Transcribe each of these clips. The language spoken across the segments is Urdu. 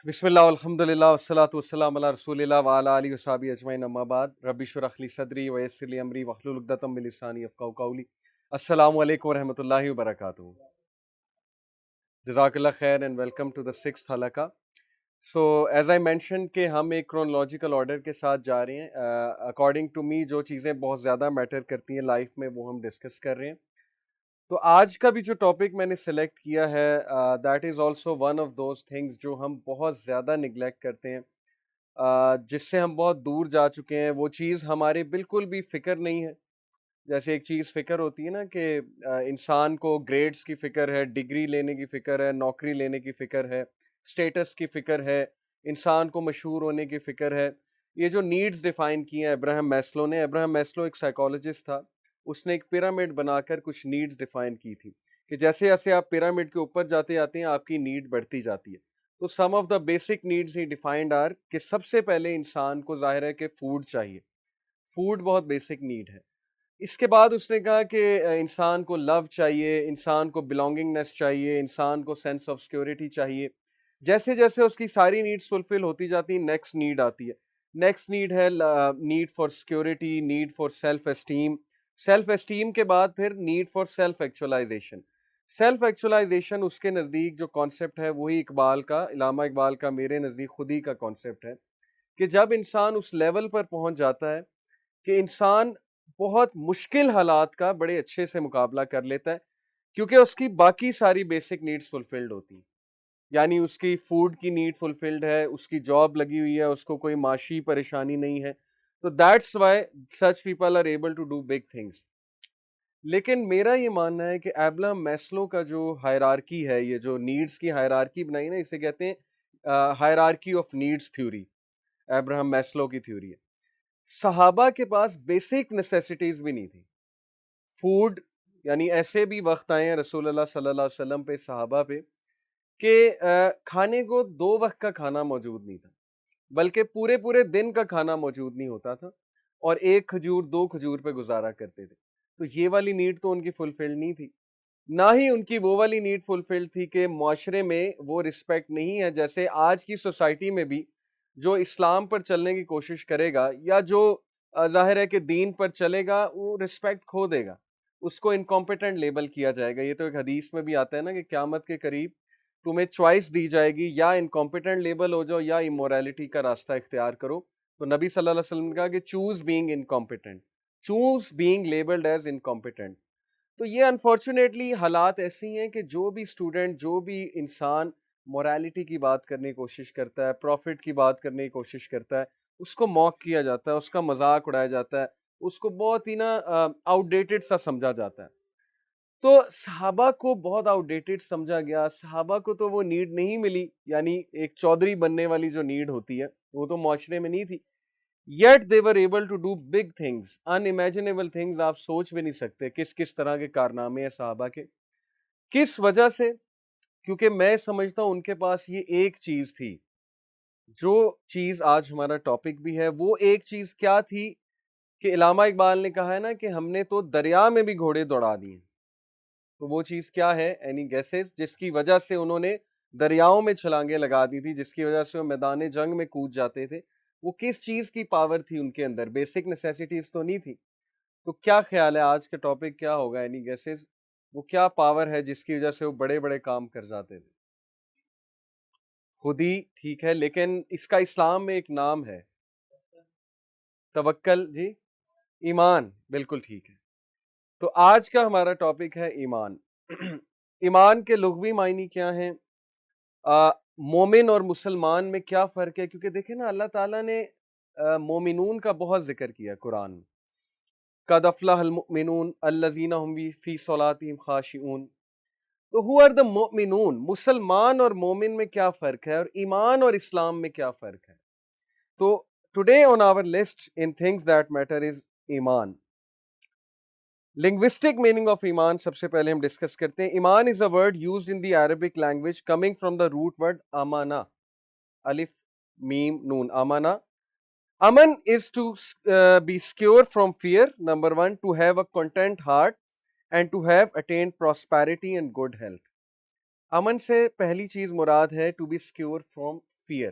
بسم اللہ والحمد للہ والصلاۃ والسلام علی رسول اللہ وعلی آلہ وصحبہ اجمعین اما بعد رب اشرح لی صدری ویسر لی امری واحلل عقدۃ من لسانی یفقہوا قولی. السلام علیکم ورحمۃ اللہ وبرکاتہ. جزاک اللہ خیر and welcome to the sixth حلقہ. سو ایز آئی مینشن کہ ہم ایک کرونالوجیکل آرڈر کے ساتھ جا رہے ہیں. اکارڈنگ ٹو می جو چیزیں بہت زیادہ میٹر کرتی ہیں لائف میں وہ ہم ڈسکس کر رہے ہیں. تو آج کا بھی جو ٹاپک میں نے سلیکٹ کیا ہے that is also one of those things جو ہم بہت زیادہ نگلیکٹ کرتے ہیں, جس سے ہم بہت دور جا چکے ہیں. وہ چیز ہمارے بالکل بھی فکر نہیں ہے. جیسے ایک چیز فکر ہوتی ہے نا کہ انسان کو گریڈز کی فکر ہے, ڈگری لینے کی فکر ہے, نوکری لینے کی فکر ہے, اسٹیٹس کی فکر ہے, انسان کو مشہور ہونے کی فکر ہے. یہ جو نیڈز ڈیفائن کی ہیں ابراہم میسلو نے, ابراہم میسلو ایک سائیکالوجسٹ تھا, اس نے ایک پیرامڈ بنا کر کچھ نیڈز ڈیفائن کی تھی کہ جیسے جیسے آپ پیرامڈ کے اوپر جاتے ہیں آپ کی نیڈ بڑھتی جاتی ہے. تو some of the basic needs he defined are کہ سب سے پہلے انسان کو ظاہر ہے کہ فوڈ چاہیے. فوڈ بہت بیسک نیڈ ہے. اس کے بعد اس نے کہا کہ انسان کو لو چاہیے, انسان کو بلانگنگنیس چاہیے, انسان کو سینس آف سیکورٹی چاہیے. جیسے جیسے اس کی ساری نیڈز فلفل ہوتی جاتی ہیں نیکسٹ نیڈ آتی ہے. نیکسٹ نیڈ ہے need for security, need for self esteem. Self esteem کے بعد پھر need for self actualisation. Self actualisation اس کے نزدیک جو کانسیپٹ ہے وہی اقبال کا, علامہ اقبال کا میرے نزدیک خود ہی کا کانسیپٹ ہے کہ جب انسان اس لیول پر پہنچ جاتا ہے کہ انسان بہت مشکل حالات کا بڑے اچھے سے مقابلہ کر لیتا ہے کیونکہ اس کی باقی ساری بیسک نیڈز فلفلڈ ہوتی ہیں. یعنی اس کی فوڈ کی نیڈ فلفلڈ ہے, اس کی جاب لگی ہوئی ہے, اس کو کوئی معاشی پریشانی نہیں ہے. تو that's why such people are able to do big things. لیکن میرا یہ ماننا ہے کہ ابراہم میسلو کا جو ہائرارکی ہے, یہ جو نیڈز کی ہائرارکی بنائی نا, اسے کہتے ہیں hierarchy of needs theory. Abraham Maslow کی تھیوری ہے. صحابہ کے پاس بیسک نیسیسٹیز بھی نہیں تھی. فوڈ یعنی ایسے بھی وقت آئے ہیں رسول اللہ صلی اللہ علیہ وسلم پہ, صحابہ پہ, کہ کھانے کو 2 وقت کا کھانا موجود نہیں تھا, بلکہ پورے پورے دن کا کھانا موجود نہیں ہوتا تھا, اور 1 کھجور 2 کھجور پہ گزارا کرتے تھے. تو یہ والی نیڈ تو ان کی فلفلڈ نہیں تھی. نہ ہی ان کی وہ والی نیڈ فلفلڈ تھی کہ معاشرے میں وہ رسپیکٹ نہیں ہے. جیسے آج کی سوسائٹی میں بھی جو اسلام پر چلنے کی کوشش کرے گا یا جو ظاہر ہے کہ دین پر چلے گا وہ رسپیکٹ کھو دے گا, اس کو انکمپیٹنٹ لیبل کیا جائے گا. یہ تو ایک حدیث میں بھی آتا ہے نا کہ قیامت کے قریب تمہیں چوائس دی جائے گی, یا انکمپیٹنٹ لیبل ہو جاؤ یا امورالٹی کا راستہ اختیار کرو. تو نبی صلی اللہ علیہ وسلم نے کہا کہ choose being incompetent, choose being labelled as incompetent. تو یہ انفارچونیٹلی حالات ایسی ہیں کہ جو بھی اسٹوڈنٹ, جو بھی انسان مورالٹی کی بات کرنے کی کوشش کرتا ہے, پروفٹ کی بات کرنے کی کوشش کرتا ہے, اس کو موک کیا جاتا ہے, اس کا مذاق اڑایا جاتا ہے, اس کو بہت ہی نا آؤٹ ڈیٹڈ سا سمجھا جاتا ہے. تو صحابہ کو بہت آؤٹ ڈیٹڈ سمجھا گیا. صحابہ کو تو وہ نیڈ نہیں ملی, یعنی ایک چودھری بننے والی جو نیڈ ہوتی ہے وہ تو معاشرے میں نہیں تھی. Yet they were able to do big things, unimaginable things. آپ سوچ بھی نہیں سکتے کس کس طرح کے کارنامے ہیں صحابہ کے. کس وجہ سے؟ کیونکہ میں سمجھتا ہوں ان کے پاس یہ ایک چیز تھی, جو چیز آج ہمارا ٹاپک بھی ہے. وہ ایک چیز کیا تھی کہ علامہ اقبال نے کہا ہے نا کہ ہم نے تو دریا میں بھی گھوڑے دوڑا دیے. تو وہ چیز کیا ہے؟ اینی گیسز جس کی وجہ سے انہوں نے دریاؤں میں چھلانگیں لگا دی تھی, جس کی وجہ سے وہ میدان جنگ میں کود جاتے تھے. وہ کس چیز کی پاور تھی ان کے اندر؟ بیسک نیسیسٹیز تو نہیں تھی. تو کیا خیال ہے آج کا ٹاپک کیا ہوگا؟ اینی گیسز وہ کیا پاور ہے جس کی وجہ سے وہ بڑے بڑے کام کر جاتے تھے؟ خود ہی ٹھیک ہے, لیکن اس کا اسلام میں ایک نام ہے, توکل. جی ایمان, بالکل ٹھیک ہے. تو آج کا ہمارا ٹاپک ہے ایمان. ایمان کے لغوی معنی کیا ہیں؟ مومن اور مسلمان میں کیا فرق ہے؟ کیونکہ دیکھیں نا اللہ تعالیٰ نے مومنون کا بہت ذکر کیا قرآن میں. قد افلح المؤمنون الذین هم فی صلاتہم خاشعون. تو who are the مؤمنون؟ مسلمان اور مومن میں کیا فرق ہے, اور ایمان اور اسلام میں کیا فرق ہے؟ تو today on our list in things that matter is ایمان. لنگوسٹک میننگ آف ایمان سب سے پہلے ہم ڈسکس کرتے ہیں. ایمان is a word used in the Arabic language coming from the root word امانا, الف میم نون, امانا. امن is to be secure from fear, number 1, to have a content heart and to have attained prosperity and good health. امن سے پہلی چیز مراد ہے to be secure from fear.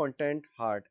content heart,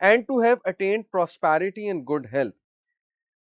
And to have attained prosperity and good health.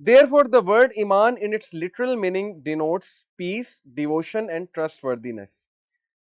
Therefore, the word iman in its literal meaning denotes peace, devotion and trustworthiness.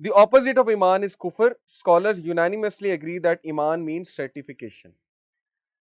The opposite of iman is kufr. Scholars unanimously agree that iman means certification.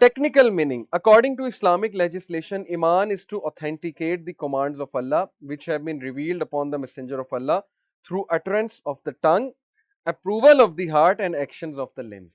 Technical meaning. According to Islamic legislation, Iman is to authenticate the commands of Allah which have been revealed upon the Messenger of Allah through utterance of the tongue, approval of the heart and actions of the limbs.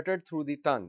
uttered through the tongue.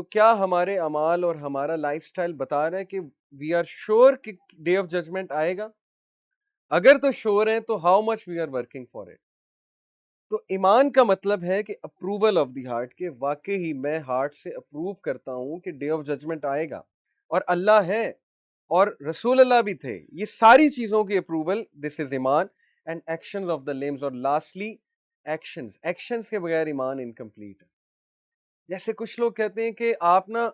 تو کیا ہمارے اعمال اور ہمارا لائف سٹائل بتا رہا ہے کہ وی آر شیور کہ ڈے آف ججمنٹ آئے گا؟ اگر تو شیور ہیں تو how much we are working for it? تو ایمان کا مطلب ہے کہ اپروول آف دی ہارٹ، کہ واقعی ہی میں ہارٹ سے اپروو کرتا ہوں کہ ڈے آف ججمنٹ آئے گا اور اللہ ہے اور رسول اللہ بھی تھے. یہ ساری چیزوں کی اپروول، دس از ایمان. And actions of the LUMS, اور لاسٹلی ایکشنز کے بغیر ایمان انکمپلیٹ ہے. جیسے کچھ لوگ کہتے ہیں کہ آپ نا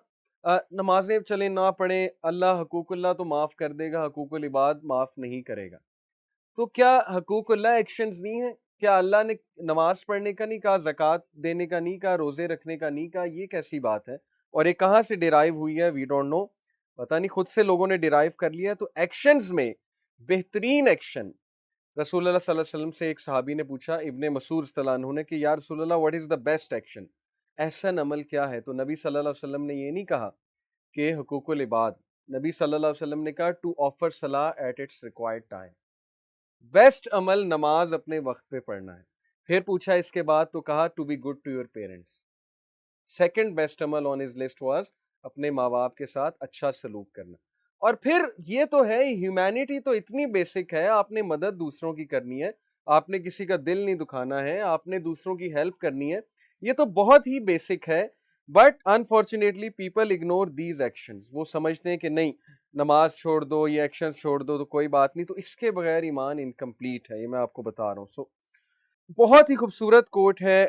نمازیں چلیں نہ پڑھیں، اللہ حقوق اللہ تو معاف کر دے گا، حقوق العباد معاف نہیں کرے گا. تو کیا حقوق اللہ ایکشنز نہیں ہیں؟ کیا اللہ نے نماز پڑھنے کا نہیں کہا، زکوٰۃ دینے کا نہیں کہا، روزے رکھنے کا نہیں کہا؟ یہ کیسی بات ہے؟ اور یہ کہاں سے ڈیرائیو ہوئی ہے؟ وی ڈونٹ نو، پتہ نہیں، خود سے لوگوں نے ڈیرائیو کر لیا. تو ایکشنز میں بہترین ایکشن، رسول اللہ صلی اللہ علیہ وسلم سے ایک صحابی نے پوچھا، ابن مسعود رضی اللہ عنہ نے، کہ یا رسول اللہ what is the best action, احسن عمل کیا ہے؟ تو نبی صلی اللہ علیہ وسلم نے یہ نہیں کہا کہ حقوق العباد. نبی صلی اللہ علیہ وسلم نے کہا ٹو آفر صلاح at its required time. Best عمل نماز اپنے وقت پہ پڑھنا ہے. پھر پوچھا اس کے بعد تو کہا to be good to your parents. Second best عمل آن ہز لسٹ واز اپنے ماں باپ کے ساتھ اچھا سلوک کرنا. اور پھر یہ تو ہے، ہیومینٹی تو اتنی بیسک ہے، آپ نے مدد دوسروں کی کرنی ہے، آپ نے کسی کا دل نہیں دکھانا ہے، آپ نے دوسروں کی ہیلپ کرنی ہے، یہ تو بہت ہی بیسک ہے. But unfortunately people ignore these actions. وہ سمجھتے ہیں کہ نہیں، نماز چھوڑ دو، یہ ایکشن چھوڑ دو تو کوئی بات نہیں. تو اس کے بغیر ایمان انکمپلیٹ ہے، یہ میں آپ کو بتا رہا ہوں. سو بہت ہی خوبصورت کوٹ ہے.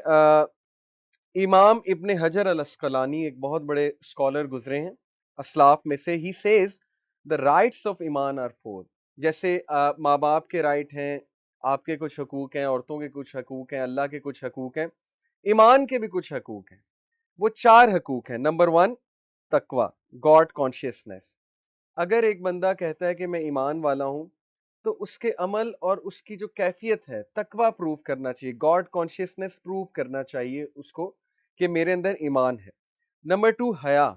امام ابن حجر الاسقلانی ایک بہت بڑے اسکالر گزرے ہیں اسلاف میں سے. ہی سیز دا رائٹس آف ایمان آر فور. جیسے ماں باپ کے رائٹ ہیں، آپ کے کچھ حقوق ہیں، عورتوں کے کچھ حقوق ہیں، اللہ کے کچھ حقوق ہیں، ایمان کے بھی کچھ حقوق ہیں. وہ 4 حقوق ہیں. نمبر 1 تقوی، گاڈ کانشیسنس. اگر ایک بندہ کہتا ہے کہ میں ایمان والا ہوں تو اس کے عمل اور اس کی جو کیفیت ہے تقوی پروو کرنا چاہیے، گاڈ کانشیسنس پروو کرنا چاہیے اس کو کہ میرے اندر ایمان ہے. نمبر 2 حیا،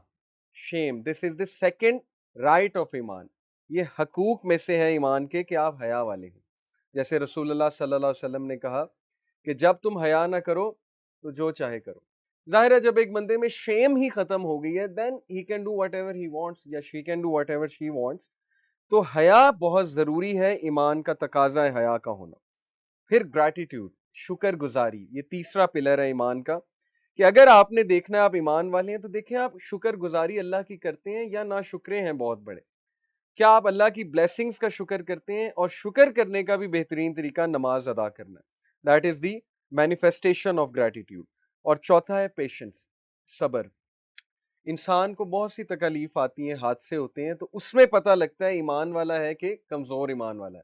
شیم. دس از دا سیکنڈ رائٹ آف ایمان. یہ حقوق میں سے ہے ایمان کے کہ آپ حیا والے ہیں. جیسے رسول اللہ صلی اللہ علیہ وسلم نے کہا کہ جب تم حیا نہ کرو تو جو چاہے کرو. ظاہر ہے جب ایک بندے میں شیم ہی ختم ہو گئی ہے then he can do whatever he wants یا she can do whatever she wants. تو حیا بہت ضروری ہے، ایمان کا تقاضا ہے حیا کا ہونا. پھر گریٹیٹیوڈ، شکر گزاری. یہ تیسرا پلر ہے ایمان کا کہ اگر آپ نے دیکھنا ہے آپ ایمان والے ہیں تو دیکھیں آپ شکر گزاری اللہ کی کرتے ہیں یا نا شکرے ہیں بہت بڑے. کیا آپ اللہ کی بلیسنگز کا شکر کرتے ہیں؟ اور شکر کرنے کا بھی بہترین طریقہ نماز ادا کرنا ہے. That is the manifestation of gratitude. اور چوتھا ہے پیشنس، صبر. انسان کو بہت سی تکالیف آتی ہیں، حادثے ہوتے ہیں، تو اس میں پتہ لگتا ہے ایمان والا ہے کہ کمزور ایمان والا ہے.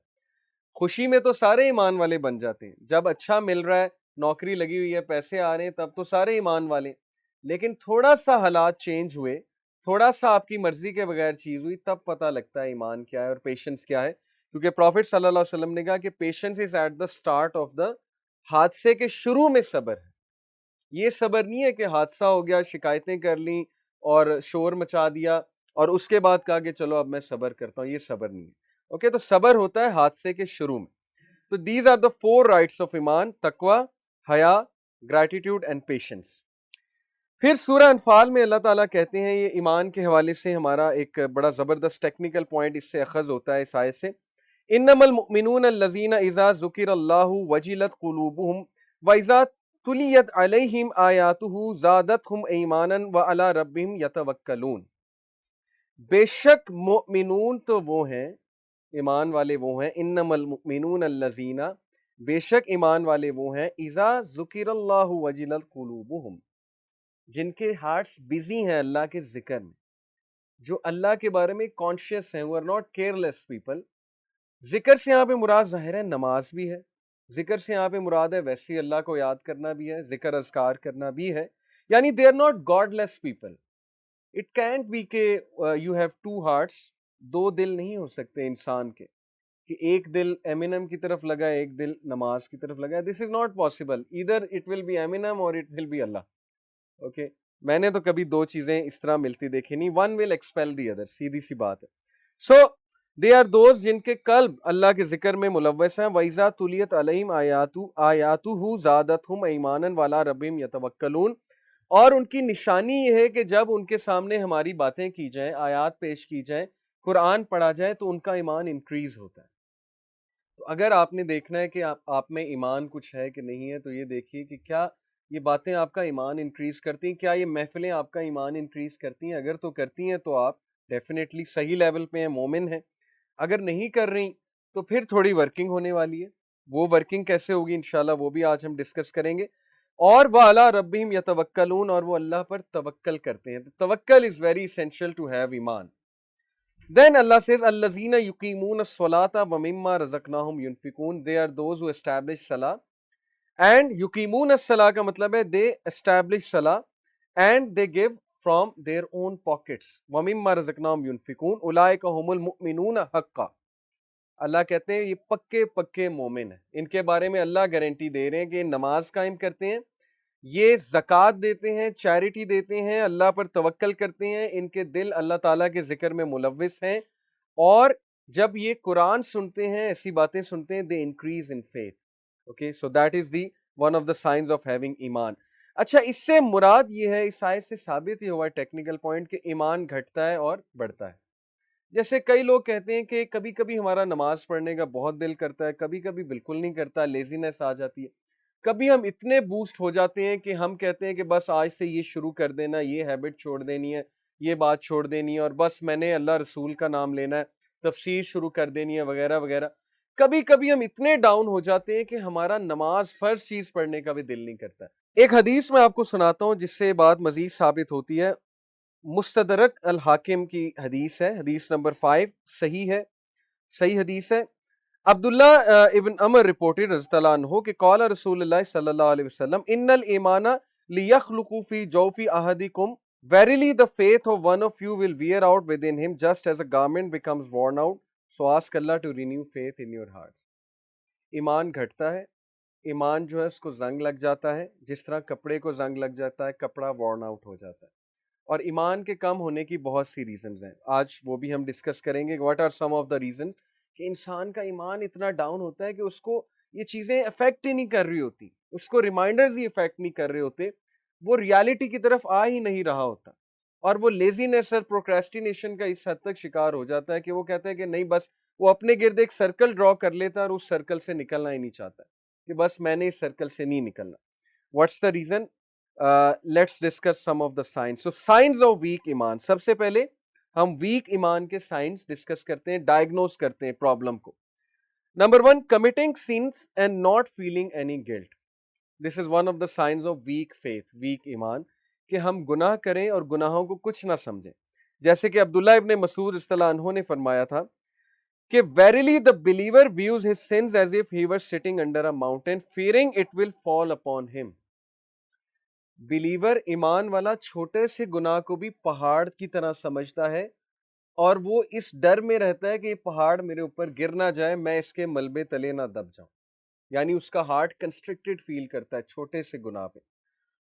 خوشی میں تو سارے ایمان والے بن جاتے ہیں، جب اچھا مل رہا ہے، نوکری لگی ہوئی ہے، پیسے آ رہے ہیں، تب تو سارے ایمان والے. لیکن تھوڑا سا حالات چینج ہوئے، تھوڑا سا آپ کی مرضی کے بغیر چیز ہوئی، تب پتہ لگتا ہے ایمان کیا ہے اور پیشنس کیا ہے. کیونکہ پروفٹ صلی اللہ علیہ وسلم نے کہا کہ patience is at the start of the, حادثے کے شروع میں صبر ہے. یہ صبر نہیں ہے کہ حادثہ ہو گیا، شکایتیں کر لیں اور شور مچا دیا اور اس کے بعد کہا کہ چلو اب میں صبر کرتا ہوں. یہ صبر نہیں ہے. اوکے، تو صبر ہوتا ہے حادثے کے شروع میں. تو these are the 4 rights of ایمان: تقوی، حیا، گریٹیٹیوڈ اینڈ پیشنس. پھر سورہ انفال میں اللہ تعالیٰ کہتے ہیں، یہ ایمان کے حوالے سے ہمارا ایک بڑا زبردست ٹیکنیکل پوائنٹ اس سے اخذ ہوتا ہے اس آیت سے. انما المؤمنون الذین اذا ذکر اللہ وجلت قلوبہم واذا تلیت علیہم آیاتہ زادتہم ایمانا وعلی ربہم یتوکلون. بے شک مؤمنون تو وہ ہیں، ایمان والے وہ ہیں، انما المؤمنون الذین، بے شک ایمان والے وہ ہیں، اذا ذکر اللہ وجلت قلوبہم، جن کے ہارٹس بزی ہیں اللہ کے ذکر میں، جو اللہ کے بارے میں کانشیس ہیں. وہ آر ناٹ کیئرلیس پیپل. ذکر سے یہاں پہ مراد ظاہر ہے نماز بھی ہے، ذکر سے یہاں پہ مراد ہے ویسے ہی اللہ کو یاد کرنا بھی ہے، ذکر اذکار کرنا بھی ہے. یعنی they are not godless people. It can't be کہ یو ہیو 2 ہارٹس، 2 دل نہیں ہو سکتے انسان کے، کہ ایک دل ایمینم کی طرف لگا ہے، ایک دل نماز کی طرف لگا ہے. This is not possible. Either it will be Eminem اور اٹ ول بی اللہ. اوکے، میں نے تو کبھی 2 چیزیں اس طرح ملتی دیکھی نہیں. One will expel the other, سیدھی سی بات ہے. سو دے آر دوز جن کے قلب اللہ کے ذکر میں ملوث ہیں. وَإِذَا تُلِيَتْ عَلَيْهِمْ آیَاتُهُ زَادَتْهُمْ ایمانا وَعَلَىٰ رَبِّهِمْ يَتَوَکَّلُونَ. اور ان کی نشانی یہ ہے کہ جب ان کے سامنے ہماری باتیں کی جائیں، آیات پیش کی جائیں، قرآن پڑھا جائے تو ان کا ایمان انکریز ہوتا ہے۔ تو اگر آپ نے دیکھنا ہے کہ آپ میں ایمان کچھ ہے کہ نہیں ہے، تو یہ دیکھیے کہ کیا یہ باتیں آپ کا ایمان انکریز کرتی ہیں، کیا یہ محفلیں آپ کا ایمان انکریز کرتی ہیں؟ اگر تو کرتی ہیں تو آپ ڈیفینیٹلی صحیح لیول پہ ہیں، مومن ہیں۔ اگر نہیں کر رہی تو پھر تھوڑی ورکنگ ہونے والی ہے۔ وہ ورکنگ کیسے ہوگی انشاءاللہ وہ بھی آج ہم ڈسکس کریں گے۔ اور وَعَلَىٰ رَبِّهِمْ يَتَوَكَّلُونَ، اور وہ اللہ پر توکل کرتے ہیں۔ تو توکل is very essential to have ایمان۔ Then Allah says, الَّذِينَ يُقِيمُونَ الصَّلَاةَ وَمِمَّا رَزَقْنَاهُمْ يُنْفِقُونَ. They are those who establish salah. And yuqimun as-salah کا مطلب ہے they establish salah and they give from their own pockets. وَمِمَّا رَزَقْنَاهُمْ يُنْفِقُونَ أُولَٰئِكَ هُمُ الْمُؤْمِنُونَ حَقًّا. اللہ کہتے ہیں یہ پکے پکے مومن ہیں۔ ان کے بارے میں اللہ گارنٹی دے رہے ہیں کہ نماز قائم کرتے ہیں، یہ زکوٰۃ دیتے ہیں، چیریٹی دیتے ہیں، اللہ پر توکل کرتے ہیں، ان کے دل اللہ تعالیٰ کے ذکر میں ملوث ہیں، اور جب یہ قرآن سنتے ہیں، ایسی باتیں سنتے ہیں، they increase in faith. Okay, so that is the one of the signs of having ایمان۔ اچھا، اس سے مراد یہ ہے، اس آیت سے ثابت ہی ہوا ہے ٹیکنیکل پوائنٹ، کہ ایمان گھٹتا ہے اور بڑھتا ہے۔ جیسے کئی لوگ کہتے ہیں کہ کبھی کبھی ہمارا نماز پڑھنے کا بہت دل کرتا ہے، کبھی کبھی بالکل نہیں کرتا، لیزینس آ جاتی ہے۔ کبھی ہم اتنے بوسٹ ہو جاتے ہیں کہ ہم کہتے ہیں کہ بس آج سے یہ شروع کر دینا، یہ ہیبٹ چھوڑ دینی ہے، یہ بات چھوڑ دینی ہے، اور بس میں نے اللہ رسول کا نام لینا ہے، تفسیر شروع کر دینی ہے، وغیرہ وغیرہ۔ کبھی کبھی ہم اتنے ڈاؤن ہو جاتے ہیں کہ ہمارا نماز فرض چیز پڑھنے کا بھی دل نہیں کرتا۔ ایک حدیث میں آپ کو سناتا ہوں جس سے بات مزید ثابت ہوتی ہے۔ مستدرک الحاکم کی حدیث ہے، حدیث نمبر 5، صحیح ہے، صحیح حدیث ہے۔ عبداللہ ابن عمر رپورٹڈ رضی اللہ عنہ کہ قال رسول اللہ صلی اللہ علیہ وسلم ان الایمان لیخلق فی جوف احدکم verily the faith of one of you will wear out within him just as a garment becomes worn out, so ask Allah to renew faith in your heart. ایمان گھٹتا ہے، ایمان جو ہے اس کو زنگ لگ جاتا ہے، جس طرح کپڑے کو زنگ لگ جاتا ہے، کپڑا worn out ہو جاتا ہے۔ اور ایمان کے کم ہونے کی بہت سی ریزنز ہیں، آج وہ بھی ہم ڈسکس کریں گے۔ What are some of the reason کہ انسان کا ایمان اتنا ڈاؤن ہوتا ہے کہ اس کو یہ چیزیں افیکٹ ہی نہیں کر رہی ہوتی، اس کو ریمائنڈرز ہی افیکٹ نہیں کر رہے ہوتے، وہ ریالٹی کی طرف آ ہی نہیں رہا ہوتا، اور وہ لیزینس اور پروکریسٹینیشن کا اس حد تک شکار ہو جاتا ہے کہ وہ کہتا ہے کہ نہیں، بس وہ اپنے گرد ایک سرکل ڈرا کر لیتا ہے اور اس سرکل سے نکلنا ہی نہیں چاہتا کہ بس میں نے اس سرکل سے نہیں نکلنا۔ What's the reason? Let's discuss some of the signs. So signs of weak ایمان، سب سے پہلے ہم ویک ایمان کے سائنس ڈسکس کرتے ہیں، ڈائگنوز کرتے ہیں پرابلم کو۔ Number 1، committing sins and not feeling any guilt. This is one of the signs of weak faith, weak ایمان، کہ ہم گناہ کریں اور گناہوں کو کچھ نہ سمجھیں۔ جیسے کہ عبداللہ ابن مسعود رضی اللہ عنہ نے فرمایا تھا کہ verily the believer views his sins as if he were sitting under a mountain fearing it will fall upon him. Believer, ایمان والا، چھوٹے سے گناہ کو بھی پہاڑ کی طرح سمجھتا ہے، اور وہ اس ڈر میں رہتا ہے کہ یہ پہاڑ میرے اوپر گر نہ جائے، میں اس کے ملبے تلے نہ دب جاؤں۔ یعنی اس کا ہارٹ کنسٹرکٹڈ فیل کرتا ہے چھوٹے سے گناہ پہ۔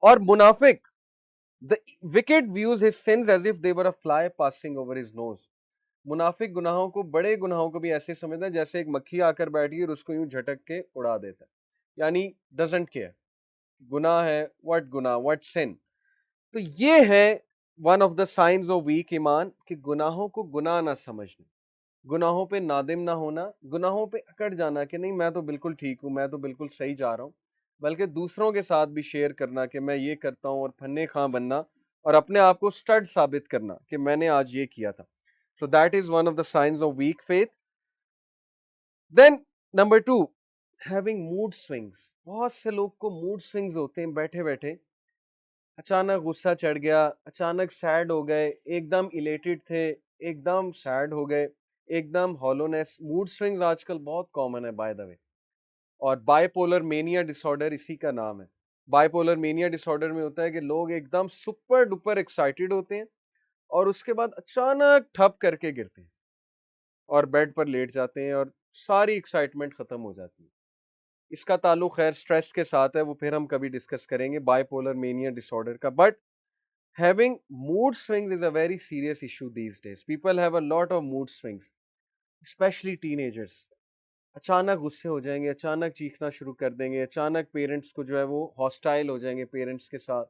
اور منافق، the wicked views his sins as if they were a fly passing over his nose. منافق گناہوں کو، بڑے گناہوں کو بھی ایسے سمجھتا ہے جیسے ایک مکھی آ کر بیٹھی اور اس کو یوں جھٹک کے اڑا دیتا ہے، یعنی ڈزنٹ کیئر، گناہ ہے، واٹ گناہ، واٹ سن۔ تو یہ ہے one of the signs of weak ایمان، کہ گناہوں کو گناہ نہ سمجھنا، گناہوں پہ نادم نہ ہونا، گناہوں پہ اکڑ جانا کہ نہیں میں تو بالکل ٹھیک ہوں، میں تو بالکل صحیح جا رہا ہوں، بلکہ دوسروں کے ساتھ بھی شیئر کرنا کہ میں یہ کرتا ہوں، اور پھنے خاں بننا، اور اپنے آپ کو سٹڈ ثابت کرنا کہ میں نے آج یہ کیا تھا۔ So that is one of the signs of weak faith. Then number 2, having mood swings. بہت سے لوگ کو موڈ سوئنگز ہوتے ہیں، بیٹھے بیٹھے اچانک غصہ چڑھ گیا، اچانک سیڈ ہو گئے، ایک دم الیٹڈ تھے، ایک دم سیڈ ہو گئے، ایک دم ہالونیس۔ موڈ سوئنگز آج کل بہت کامن ہے بائی دا وے، اور bipolar mania disorder اسی کا نام ہے۔ Bipolar mania disorder میں ہوتا ہے کہ لوگ ایک دم سپر ڈپر ایکسائٹیڈ ہوتے ہیں، اور اس کے بعد اچانک ٹھپ کر کے گرتے ہیں اور بیڈ پر لیٹ جاتے ہیں، اور ساری ایکسائٹمنٹ ختم ہو جاتی ہے۔ اس کا تعلق خیر سٹریس کے ساتھ ہے، وہ پھر ہم کبھی ڈسکس کریں گے bipolar mania disorder کا۔ But having mood swings is a very serious issue these days. People have a lot of mood swings, especially teenagers. اچانک غصے ہو جائیں گے، اچانک چیخنا شروع کر دیں گے، اچانک پیرنٹس کو جو ہے وہ ہاسٹائل ہو جائیں گے پیرنٹس کے ساتھ،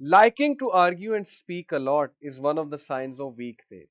liking to argue and speak a lot is one of the signs of weak faith.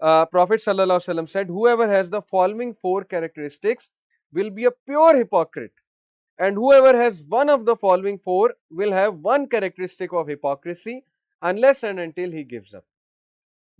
Prophet sallallahu alaihi wasallam said, whoever has the following 4 characteristics will be a pure hypocrite, and whoever has one of the following 4 will have one characteristic of hypocrisy unless and until he gives up.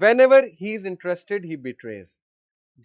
Whenever he is interested he betrays,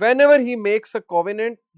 Whenever he makes a covenant,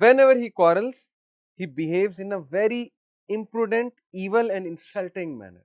whenever he quarrels he behaves in a very imprudent, evil and insulting manner.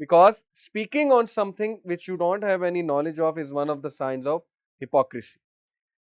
because speaking on something which you don't have any knowledge of is one of the signs of hypocrisy.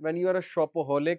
when you are a shopaholic,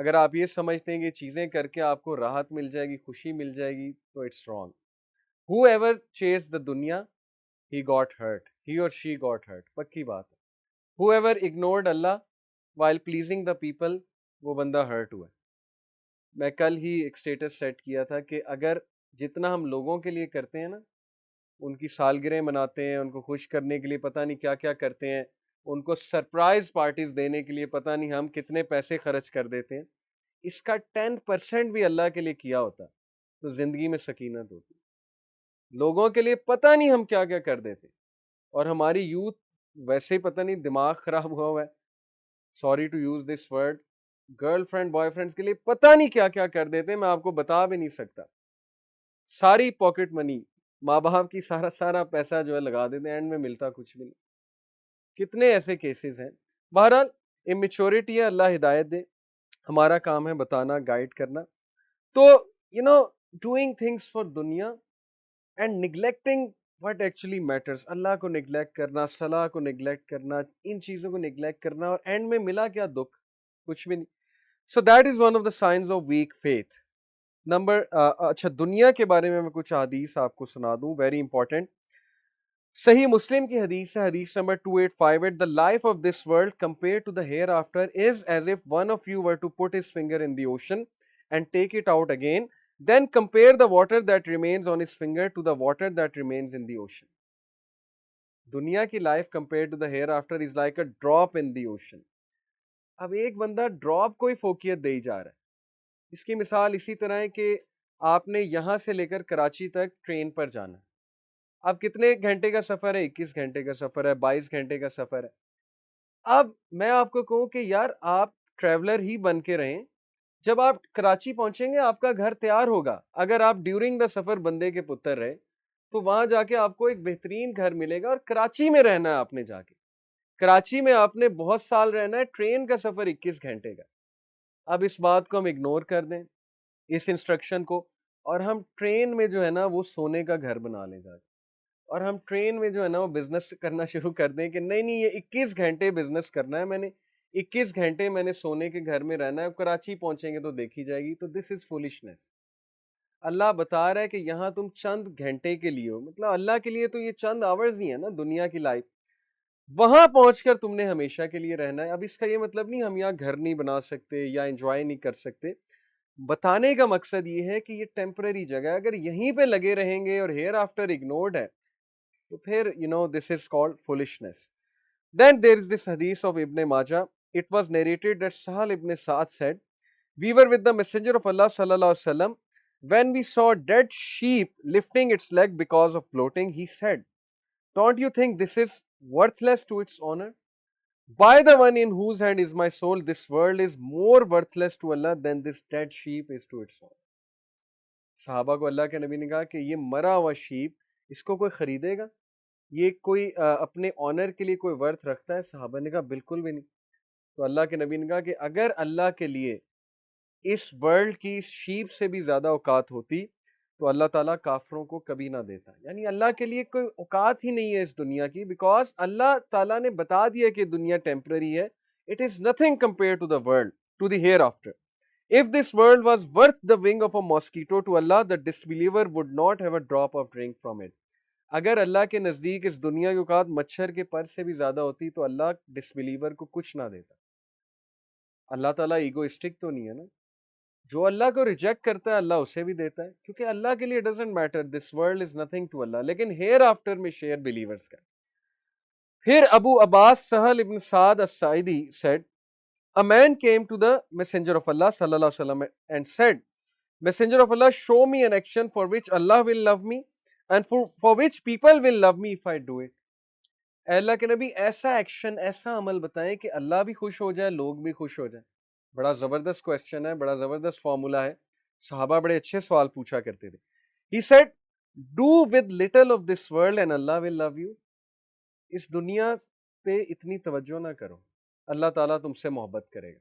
اگر آپ یہ سمجھتے ہیں کہ چیزیں کر کے آپ کو راحت مل جائے گی, خوشی مل جائے گی, تو اٹس رانگ. ہو ایور چیز دا دنیا, he got hurt, he or she got hurt, پکی بات ہے. whoever ignored Allah while pleasing the people, وہ بندہ hurt ہوا ہے. میں کل ہی ایک اسٹیٹس سیٹ کیا تھا کہ اگر جتنا ہم لوگوں کے لیے کرتے ہیں نا, ان کی سالگرہیں مناتے ہیں, ان کو خوش کرنے کے لیے پتہ نہیں کیا کیا کرتے ہیں, ان کو سرپرائز پارٹیز دینے کے لیے پتہ نہیں ہم کتنے پیسے خرچ کر دیتے ہیں, اس کا 10% بھی اللہ کے لیے کیا ہوتا تو زندگی میں سکینت ہوتی. لوگوں کے لیے پتہ نہیں ہم کیا کیا کر دیتے, اور ہماری یوتھ ویسے ہی پتہ نہیں دماغ خراب ہوا ہے, sorry to use this word, girlfriend boyfriends کے لیے پتہ نہیں کیا کیا کر دیتے, میں آپ کو بتا بھی نہیں سکتا. ساری پاکٹ منی, ماں باپ کی سارا پیسہ جو ہے لگا دیتے ہیں, اینڈ میں ملتا کچھ بھی نہیں. کتنے ایسے کیسز ہیں. بہرحال امیچورٹی ہے, اللہ ہدایت دے. ہمارا کام ہے بتانا, گائیڈ کرنا. تو ڈوئنگ تھنگس فار دنیا اینڈ نگلیکٹنگ what actually matters, اللہ کو نگلیکٹ کرنا, صلاح کو نگلیکٹ کرنا, ان چیزوں کو نگلیکٹ کرنا, اور اینڈ میں ملا کیا دکھ, کچھ بھی نہیں. So that is one of the signs of weak faith. اچھا دنیا کے بارے میں کچھ حدیث آپ کو سنا دوں, ویری امپورٹنٹ. صحیح مسلم کی حدیث ہے, حدیث number 2858. The life of this world compared to the hereafter is as if one of you were to put his finger in the ocean and take it out again. Then compare the water that remains on his finger to the water that remains in the ocean. دنیا کی life compared to the hereafter is like a drop in the ocean. اب ایک بندہ ڈراپ کو ہی فوقیت دے جا رہا ہے. اس کی مثال اسی طرح ہے کہ آپ نے یہاں سے لے کر کراچی تک ٹرین پر جانا ہے. اب کتنے گھنٹے کا سفر ہے؟ 21 گھنٹے کا سفر ہے, 22 گھنٹے کا سفر ہے. اب میں آپ کو کہوں کہ یار آپ ٹریولر ہی بن کے رہیں, جب آپ کراچی پہنچیں گے آپ کا گھر تیار ہوگا. اگر آپ ڈیورنگ دا سفر بندے کے پتر رہے تو وہاں جا کے آپ کو ایک بہترین گھر ملے گا, اور کراچی میں رہنا ہے آپ نے جا کے, کراچی میں آپ نے بہت سال رہنا ہے. ٹرین کا سفر 21 گھنٹے کا. اب اس بات کو ہم اگنور کر دیں, اس انسٹرکشن کو, اور ہم ٹرین میں جو ہے نا وہ سونے کا گھر بنا لیں جا کے, اور ہم ٹرین میں جو ہے نا وہ بزنس کرنا شروع کر دیں کہ نہیں یہ 21 گھنٹے بزنس کرنا ہے, میں نے 21 گھنٹے میں نے سونے کے گھر میں رہنا ہے, کراچی پہنچیں گے تو دیکھی جائے گی. تو دس از فولشنس. اللہ بتا رہا ہے کہ یہاں تم چند گھنٹے کے لیے ہو, مطلب اللہ کے لیے تو یہ چند آورز ہی ہیں نا دنیا کی لائف, وہاں پہنچ کر تم نے ہمیشہ کے لیے رہنا ہے. اب اس کا یہ مطلب نہیں ہم یہاں گھر نہیں بنا سکتے یا انجوائے نہیں کر سکتے. بتانے کا مقصد یہ ہے کہ یہ ٹیمپرری جگہ ہے, اگر یہیں پہ لگے رہیں گے اور ہیئر آفٹر اگنورڈ ہے تو پھر this is called foolishness. Then there is this hadith of Ibn Majah. It was narrated that Sahal ibn Sa'ad said, we were with the Messenger of Allah sallallahu alaihi wasallam. When we saw dead sheep lifting its leg because of bloating, he said, don't you think this is worthless to its owner? By the one in whose hand is my soul, this world is more worthless to Allah than this dead sheep is to its owner. صحابہ کو اللہ کے نبی نے کہا کہ یہ مرا ہوا شیپ اس کو کوئی خریدے گا, یہ کوئی اپنے آنر کے لیے کوئی ورتھ رکھتا ہے؟ صحابہ نے کہا بالکل بھی نہیں. تو اللہ کے نبی نے کہا کہ اگر اللہ کے لیے اس ورلڈ کی شیپ سے بھی زیادہ اوقات ہوتی تو اللہ تعالیٰ کافروں کو کبھی نہ دیتا. یعنی اللہ کے لیے کوئی اوقات ہی نہیں ہے اس دنیا کی, بیکاز اللہ تعالیٰ نے بتا دیا کہ دنیا ٹیمپرری ہے. It is nothing compare to the world, to the hereafter. If this world was worth the wing of a mosquito to Allah, the disbeliever would not have a drop of drink from it. اگر اللہ کے نزدیک اس دنیا کی اوقات مچھر کے پر سے بھی زیادہ ہوتی تو اللہ ڈسبلیور کو کچھ نہ دیتا. اللہ تعالیٰ ایگوئسٹک تو نہیں ہے نا, جو اللہ کو ریجیکٹ کرتا ہے اللہ اسے بھی دیتا ہے, کیونکہ اللہ کے لیے doesn't matter, this world is nothing to اللہ. لیکن ہیئر آفٹر میں شیئر بلیورز کا. پھر ابو عباس سہل ابن سعد الساعدی said, a man came to the messenger of Allah sallallahu alaihi wasallam and said, messenger of Allah, show me an action for which Allah will love me and for which people will love me if I do it. اے اللہ کے نبی ایسا ایکشن, ایسا عمل بتائیں کہ اللہ بھی خوش ہو جائے, لوگ بھی خوش ہو جائیں. بڑا زبردست کویسچن ہے, بڑا زبردست فارمولا ہے. صحابہ بڑے اچھے سوال پوچھا کرتے تھے. He said, do with little of this world and Allah will love you. اس دنیا پہ اتنی توجہ نہ کرو, اللہ تعالیٰ تم سے محبت کرے گا.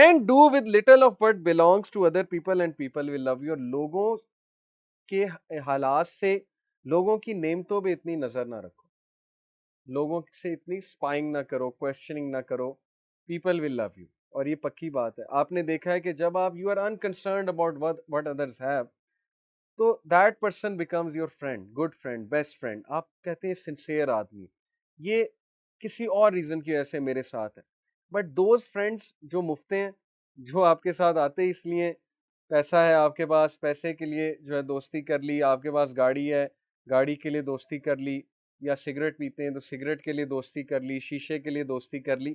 And do with little of what belongs to other people and people will love you. اور لوگوں کے حالات سے, لوگوں کی نعمتوں پہ اتنی نظر نہ رکھو, لوگوں سے اتنی سپائنگ نہ کرو, کویسچننگ نہ کرو. People will love you. اور یہ پکی بات ہے. آپ نے دیکھا ہے کہ جب آپ you are unconcerned about what others have, تو that person becomes your friend, good friend, best friend. آپ کہتے ہیں سنسیئر آدمی, یہ کسی اور ریزن کی وجہ سے میرے ساتھ ہے. بٹ دوز فرینڈس جو مفتے ہیں, جو آپ کے ساتھ آتے اس لیے پیسہ ہے آپ کے پاس, پیسے کے لیے جو ہے دوستی کر لی, آپ کے پاس گاڑی ہے, گاڑی کے لیے دوستی کر لی, یا سگریٹ پیتے ہیں تو سگریٹ کے لیے دوستی کر لی, شیشے کے لیے دوستی کر لی,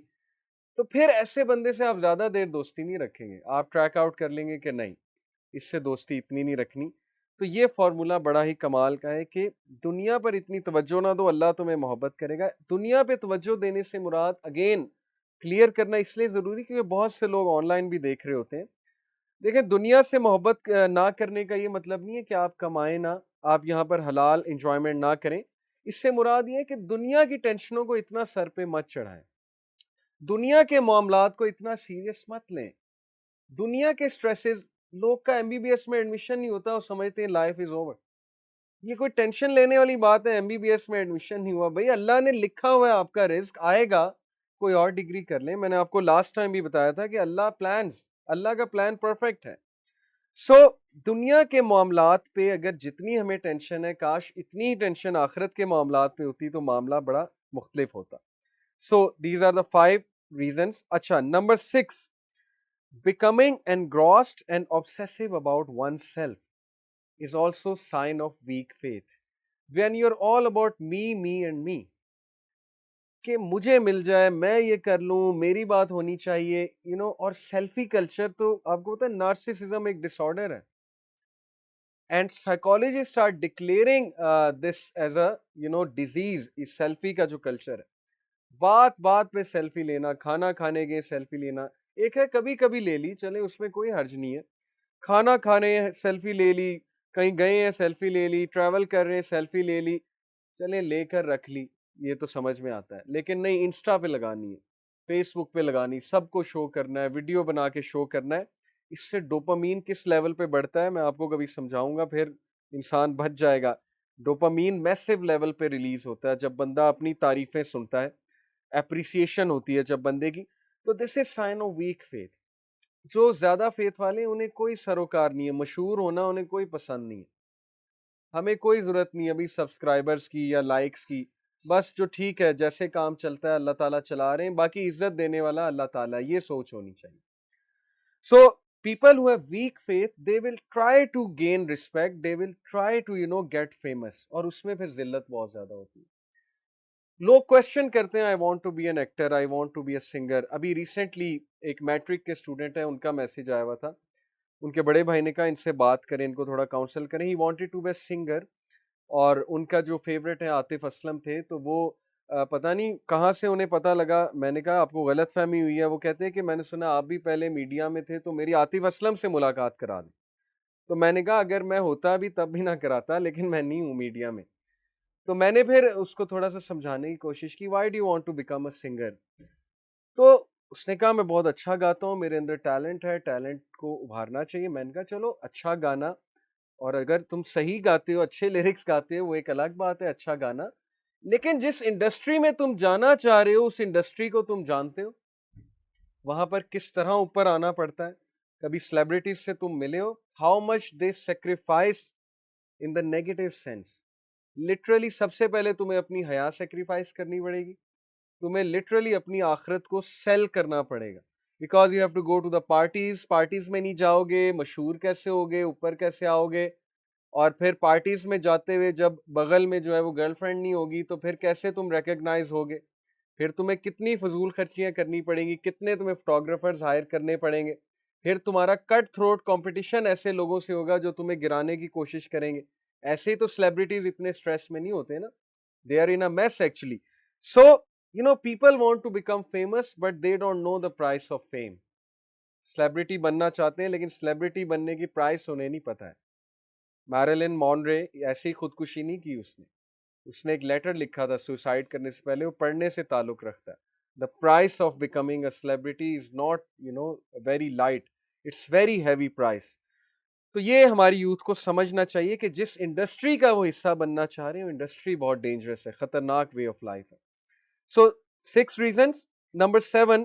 تو پھر ایسے بندے سے آپ زیادہ دیر دوستی نہیں رکھیں گے. آپ ٹریک آؤٹ کر لیں گے کہ نہیں, اس سے دوستی اتنی نہیں رکھنی. تو یہ فارمولا بڑا ہی کمال کا ہے کہ دنیا پر اتنی توجہ نہ دو, اللہ تمہیں محبت کرے گا. دنیا پہ توجہ دینے سے مراد اگین کلیئر کرنا اس لیے ضروری کیونکہ بہت سے لوگ آن لائن بھی دیکھ رہے ہوتے ہیں. دیکھیں, دنیا سے محبت نہ کرنے کا یہ مطلب نہیں ہے کہ آپ کمائیں نہ, آپ یہاں پر حلال انجوائمنٹ نہ کریں. اس سے مراد یہ ہے کہ دنیا کی ٹینشنوں کو اتنا سر پہ مت چڑھائیں, دنیا کے معاملات کو اتنا سیریس مت لیں. دنیا کے سٹریسز, لوگ کا ایم بی بی ایس میں ایڈمیشن نہیں ہوتا, وہ سمجھتے ہیں لائف از اوور. یہ کوئی ٹینشن لینے والی بات ہے, ایم بی بی ایس میں ایڈمیشن نہیں ہوا, بھائی اللہ نے لکھا ہوا ہے آپ کا رزق آئے گا, کوئی اور ڈگری کر لیں. میں نے آپ کو لاسٹ ٹائم بھی بتایا تھا کہ اللہ کا پلان پرفیکٹ ہے. سو دنیا کے معاملات پہ اگر جتنی ہمیں ٹینشن ہے, کاش اتنی ہی ٹینشن آخرت کے معاملات پہ ہوتی تو معاملہ بڑا مختلف ہوتا. So these are the 5 reasons. اچھا, number 6, becoming engrossed and obsessive about oneself is also sign of weak faith. When you're all about me and me, کہ مجھے مل جائے, میں یہ کر لوں, میری بات ہونی چاہیے, اور سیلفی کلچر تو آپ کو پتا ہے نارسسزم ایک ڈس آرڈر ہے. And psychology start declaring this as a disease. اس سیلفی کا جو کلچر ہے, بات بات پہ سیلفی لینا, کھانا کھانے گئے سیلفی لینا, ایک ہے کبھی کبھی لے لی, چلے اس میں کوئی حرج نہیں ہے. کھانا کھانے سیلفی لے لی, کہیں گئے ہیں سیلفی لے لی, ٹریول کر رہے ہیں سیلفی لے لی, چلے لے کر رکھ لی, یہ تو سمجھ میں آتا ہے. لیکن نہیں, انسٹا پہ لگانی ہے, فیس بک پہ لگانی, سب کو شو کرنا ہے, ویڈیو بنا کے شو کرنا ہے. اس سے ڈوپامین کس لیول پہ بڑھتا ہے میں آپ کو کبھی سمجھاؤں گا, پھر انسان بچ جائے گا. ڈوپامین میسو لیول پہ ریلیز ہوتا ہے جب بندہ اپنی تعریفیں سنتا ہے, اپریسیشن ہوتی ہے جب بندے کی. تو دس از سائن آف ویک فیتھ. جو زیادہ فیتھ والے ہیں انہیں کوئی سروکار نہیں ہے, مشہور ہونا انہیں کوئی پسند نہیں ہے. ہمیں کوئی ضرورت نہیں ہے ابھی سبسکرائبرز کی یا لائکس کی, بس جو ٹھیک ہے جیسے کام چلتا ہے اللہ تعالیٰ چلا رہے ہیں, باقی عزت دینے والا اللہ تعالیٰ, یہ سوچ ہونی چاہیے. سو people who have weak faith, they will try to gain respect, they will try to get famous, اور اس میں پھر ذلت بہت زیادہ ہوتی ہے. لوگ کوشچن کرتے ہیں, I want to be an actor, I want to be a singer. ابھی ریسنٹلی ایک میٹرک کے اسٹوڈنٹ ہیں, ان کا میسج آیا ہوا تھا, ان کے بڑے بھائی نے کہا ان سے بات کریں, ان کو تھوڑا کاؤنسل کریں. He wanted to be a singer, اور ان کا جو فیوریٹ ہے عاطف اسلم تھے, تو وہ پتہ نہیں کہاں سے انہیں پتہ لگا. میں نے کہا آپ کو غلط فہمی ہوئی ہے. وہ کہتے ہیں کہ میں نے سنا آپ بھی پہلے میڈیا میں تھے, تو میری عاطف اسلم سے ملاقات کرا دیں. تو میں نے کہا اگر میں ہوتا بھی تب بھی نہ کراتا, لیکن میں نہیں ہوں میڈیا میں. تو میں نے پھر اس کو تھوڑا سا سمجھانے کی کوشش کی, why do you want to become a singer. تو اس نے کہا میں بہت اچھا گاتا ہوں, میرے اندر ٹیلنٹ ہے, ٹیلنٹ کو ابھارنا چاہیے. میں نے کہا چلو اچھا گانا, اور اگر تم صحیح گاتے ہو, اچھے لیرکس گاتے ہو, وہ ایک الگ بات ہے, اچھا گانا, لیکن جس انڈسٹری میں تم جانا چاہ رہے ہو اس انڈسٹری کو تم جانتے ہو, وہاں پر کس طرح اوپر آنا پڑتا ہے. کبھی سیلیبریٹیز سے تم ملے ہو, how much they sacrifice in the negative sense. Literally سب سے پہلے تمہیں اپنی حیا سیکریفائس کرنی پڑے گی, تمہیں لٹرلی اپنی آخرت کو سیل کرنا پڑے گا, because you have to go to the parties. Parties میں نہیں جاؤ گے, مشہور کیسے ہوگے, اوپر کیسے آؤ گے, اور پھر پارٹیز میں جاتے ہوئے جب بغل میں جو ہے وہ گرل فرینڈ نہیں ہوگی تو پھر کیسے تم ریکگنائز ہوگے. پھر تمہیں کتنی فضول خرچیاں کرنی پڑیں گی, کتنے تمہیں فوٹوگرافرز ہائر کرنے پڑیں گے. پھر تمہارا کٹ تھروٹ کمپٹیشن ایسے لوگوں سے ہوگا جو تمہیں گرانے کی کوشش کریں گے. ایسے ہی تو سیلیبریٹیز اتنے سٹریس میں نہیں ہوتے نا, they are in a mess actually. So people want to become famous but they don't know the price of fame. Celebrity بننا چاہتے ہیں لیکن سیلیبریٹی بننے کی پرائس انہیں نہیں پتہ ہے. میریلن مونرے ایسی خودکشی نہیں کی اس نے ایک لیٹر لکھا تھا سوسائڈ کرنے سے پہلے, وہ پڑھنے سے تعلق رکھتا ہے. The price of becoming a celebrity is not very light, it's very heavy price. تو یہ ہماری یوتھ کو سمجھنا چاہیے کہ جس انڈسٹری کا وہ حصہ بننا چاہ رہے ہیں وہ انڈسٹری بہت ڈینجرس ہے, خطرناک وے آف لائف ہے. سو 6 reasons. Number 7,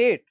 8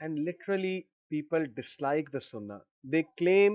And literally people dislike the sunnah. They claim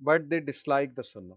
but they dislike the sunnah.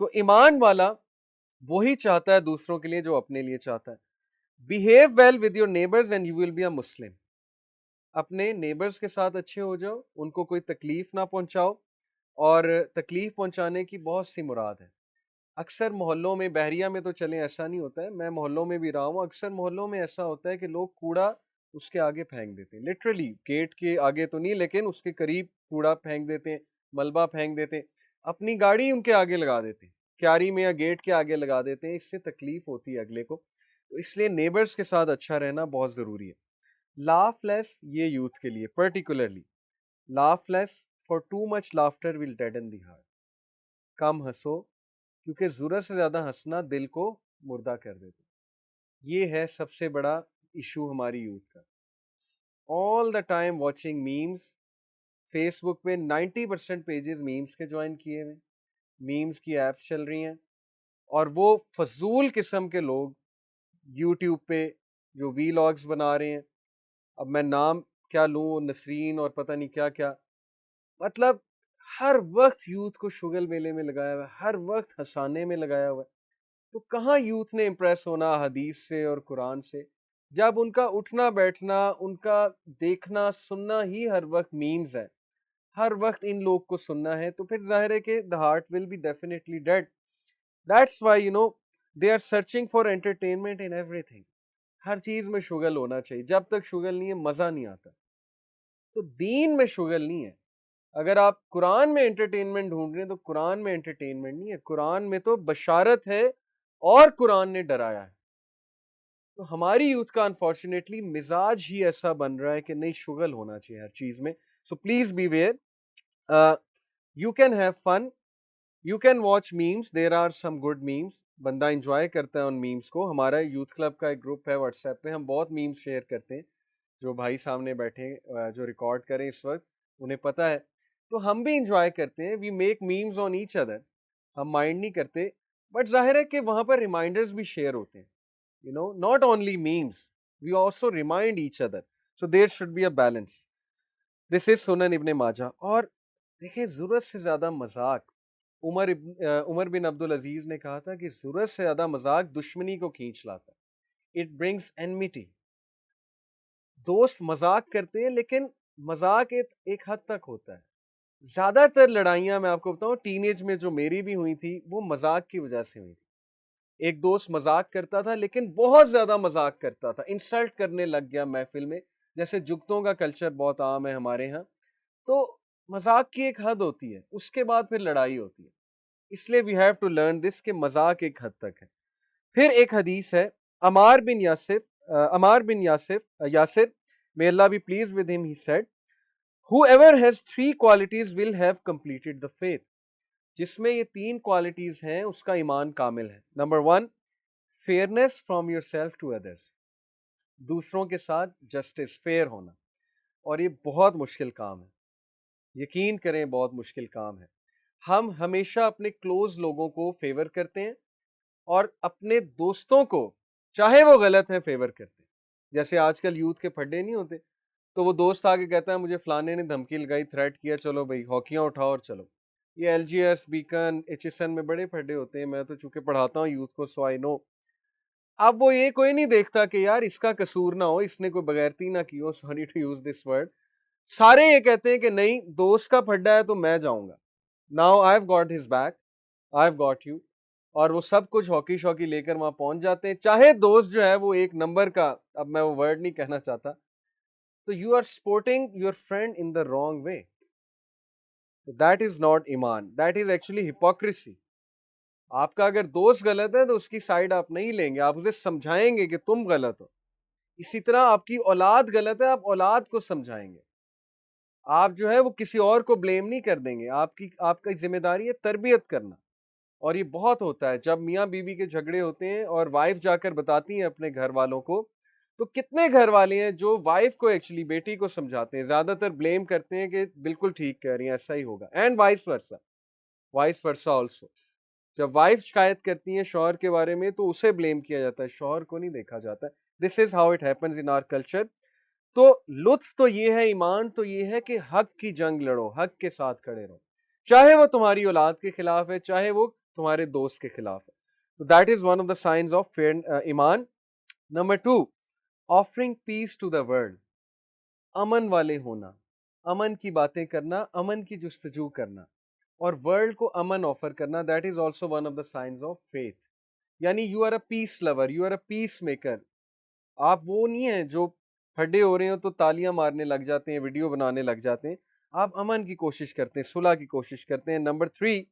تو ایمان والا وہی چاہتا ہے دوسروں کے لیے جو اپنے لیے چاہتا ہے. Behave well with your neighbours and you will be a Muslim. اپنے نیبرز کے ساتھ اچھے ہو جاؤ, ان کو کوئی تکلیف نہ پہنچاؤ, اور تکلیف پہنچانے کی بہت سی مراد ہے. اکثر محلوں میں, بحریہ میں تو چلیں ایسا نہیں ہوتا ہے, میں محلوں میں بھی رہا ہوں, اکثر محلوں میں ایسا ہوتا ہے کہ لوگ کوڑا اس کے آگے پھینک دیتے ہیں, لٹرلی گیٹ کے آگے تو نہیں لیکن اس کے قریب کوڑا پھینک دیتے ہیں, ملبہ پھینک دیتے ہیں, اپنی گاڑی ان کے آگے لگا دیتے ہیں, کیاری میں یا گیٹ کے آگے لگا دیتے ہیں, اس سے تکلیف ہوتی ہے اگلے کو. تو اس لیے نیبرز کے ساتھ اچھا رہنا بہت ضروری ہے. لاف لیس, یہ یوتھ کے لیے particularly, laugh less for too much laughter will deaden the heart. کم ہنسو, کیونکہ ضرورت سے زیادہ ہنسنا دل کو مردہ کر دیتا. یہ ہے سب سے بڑا ایشو ہماری یوتھ کا. All the time watching memes. Facebook پہ 90% پیجز میمز کے جوائن کیے ہوئے, میمز کی ایپس چل رہی ہیں, اور وہ فضول قسم کے لوگ یوٹیوب پہ جو وی لاگز بنا رہے ہیں, اب میں نام کیا لوں, نسرین اور پتہ نہیں کیا کیا, مطلب ہر وقت یوتھ کو شگل میلے میں لگایا ہوا ہے, ہر وقت ہنسانے میں لگایا ہوا ہے. تو کہاں یوتھ نے امپریس ہونا حدیث سے اور قرآن سے, جب ان کا اٹھنا بیٹھنا, ان کا دیکھنا سننا ہی ہر وقت میمز ہے, ہر وقت ان لوگ کو سننا ہے, تو پھر ظاہر ہے کہ the heart will be definitely dead. That's why they are searching for entertainment in everything. ہر چیز میں شغل ہونا چاہیے, جب تک شغل نہیں ہے مزہ نہیں آتا. تو دین میں شغل نہیں ہے. اگر آپ قرآن میں انٹرٹینمنٹ ڈھونڈ رہے ہیں تو قرآن میں انٹرٹینمنٹ نہیں ہے, قرآن میں تو بشارت ہے اور قرآن نے ڈرایا ہے. تو ہماری یوتھ کا انفارچونیٹلی مزاج ہی ایسا بن رہا ہے کہ نہیں, شغل ہونا چاہیے ہر چیز میں. So please beware. You can have fun, you can watch memes, there are some good memes, بندہ انجوائے کرتا ہے ان میمس کو. ہمارا یوتھ کلب کا ایک گروپ ہے واٹس ایپ پہ, ہم بہت میمس شیئر کرتے ہیں. جو بھائی سامنے بیٹھے جو ریکارڈ کریں اس وقت, انہیں پتہ ہے. تو ہم بھی انجوائے کرتے ہیں, we make memes on each other, ہم مائنڈ نہیں کرتے. بٹ ظاہر ہے کہ وہاں پر ریمائنڈرز بھی شیئر ہوتے ہیں, not only memes, we also remind each other. So there should be a balance. This is Sunan Ibn Majah. اور دیکھیں, ضرورت سے زیادہ مذاق, عمر بن عبدالعزیز نے کہا تھا کہ ضرورت سے زیادہ مذاق دشمنی کو کھینچ لاتا ہے. It brings enmity. دوست مذاق کرتے ہیں لیکن مذاق ایک حد تک ہوتا ہے. زیادہ تر لڑائیاں میں آپ کو بتاؤں ٹین ایج میں جو میری بھی ہوئی تھی, وہ مذاق کی وجہ سے ہوئی تھی. ایک دوست مذاق کرتا تھا لیکن بہت زیادہ مذاق کرتا تھا, انسلٹ کرنے لگ گیا محفل میں, جیسے جگتوں کا کلچر بہت عام ہے ہمارے ہاں. تو مذاق کی ایک حد ہوتی ہے, اس کے بعد پھر لڑائی ہوتی ہے. اس لیے we have to learn this کہ مذاق ایک حد تک ہے. پھر ایک حدیث ہے, عمار بن Yasir, may Allah be pleased with him, he said, whoever has 3 qualities will have completed the faith. جس میں یہ 3 کوالٹیز ہیں اس کا ایمان کامل ہے. Number 1, fairness from yourself to others, دوسروں کے ساتھ جسٹس, فیئر ہونا. اور یہ بہت مشکل کام ہے, یقین کریں بہت مشکل کام ہے. ہم ہمیشہ اپنے کلوز لوگوں کو فیور کرتے ہیں اور اپنے دوستوں کو چاہے وہ غلط ہیں فیور کرتے ہیں. جیسے آج کل یوتھ کے پھڈے نہیں ہوتے, تو وہ دوست آ کے کہتا ہے مجھے فلانے نے دھمکی لگائی, تھریٹ کیا, چلو بھائی ہاکیاں اٹھاؤ اور چلو. یہ L G S, beacon, H S N میں بڑے پھڈے ہوتے ہیں, میں تو چونکہ پڑھاتا ہوں یوتھ کو سو آئی نو. اب وہ یہ کوئی نہیں دیکھتا کہ یار اس کا قصور نہ ہو, اس نے کوئی بغیرتی نہ کی ہو, sorry to use this word. سارے یہ کہتے ہیں کہ نہیں, دوست کا پھڈا ہے تو میں جاؤں گا, now I have got his back, I have got you. اور وہ سب کچھ ہاکی شاکی لے کر وہاں پہنچ جاتے ہیں, چاہے دوست جو ہے وہ ایک نمبر کا, اب میں وہ ورڈ نہیں کہنا چاہتا. تو you are supporting your friend in the wrong way. That is not ایمان, دیٹ از ایکچولی ہپوکریسی. آپ کا اگر دوست غلط ہے تو اس کی سائڈ آپ نہیں لیں گے, آپ اسے سمجھائیں گے کہ تم غلط ہو. اسی طرح آپ کی اولاد غلط ہے, آپ اولاد کو سمجھائیں گے. آپ جو ہے وہ کسی اور کو بلیم نہیں کر دیں گے, آپ کی ذمہ داری ہے تربیت کرنا. اور یہ بہت ہوتا ہے جب میاں بیوی کے جھگڑے ہوتے ہیں اور وائف جا کر بتاتی ہیں اپنے گھر والوں کو, تو کتنے گھر والے ہیں جو وائف کو ایکچولی بیٹی کو سمجھاتے ہیں, زیادہ تر بلیم کرتے ہیں کہ بالکل ٹھیک کہہ رہی ہیں, ایسا ہی ہوگا. And vice versa also. جب وائف شکایت کرتی ہیں شوہر کے بارے میں تو اسے بلیم کیا جاتا ہے, شوہر کو نہیں دیکھا جاتا. This is how it happens in our culture. تو لطف تو یہ ہے, ایمان تو یہ ہے کہ حق کی جنگ لڑو, حق کے ساتھ کھڑے رہو, چاہے وہ تمہاری اولاد کے خلاف ہے, چاہے وہ تمہارے دوست کے خلاف ہے. تو that is one of the signs of ایمان. Number 2, offering peace to the world. امن والے ہونا, امن کی باتیں کرنا, امن کی جستجو کرنا اور ورلڈ کو امن آفر کرنا. That is also one of the signs of faith. یعنی you are a peace lover, you are a peace maker. آپ وہ نہیں ہیں جو پھڈے ہو رہے ہو تو تالیاں مارنے لگ جاتے ہیں, ویڈیو بنانے لگ جاتے ہیں. آپ امن کی کوشش کرتے ہیں, صلح کی کوشش کرتے ہیں. Number 3,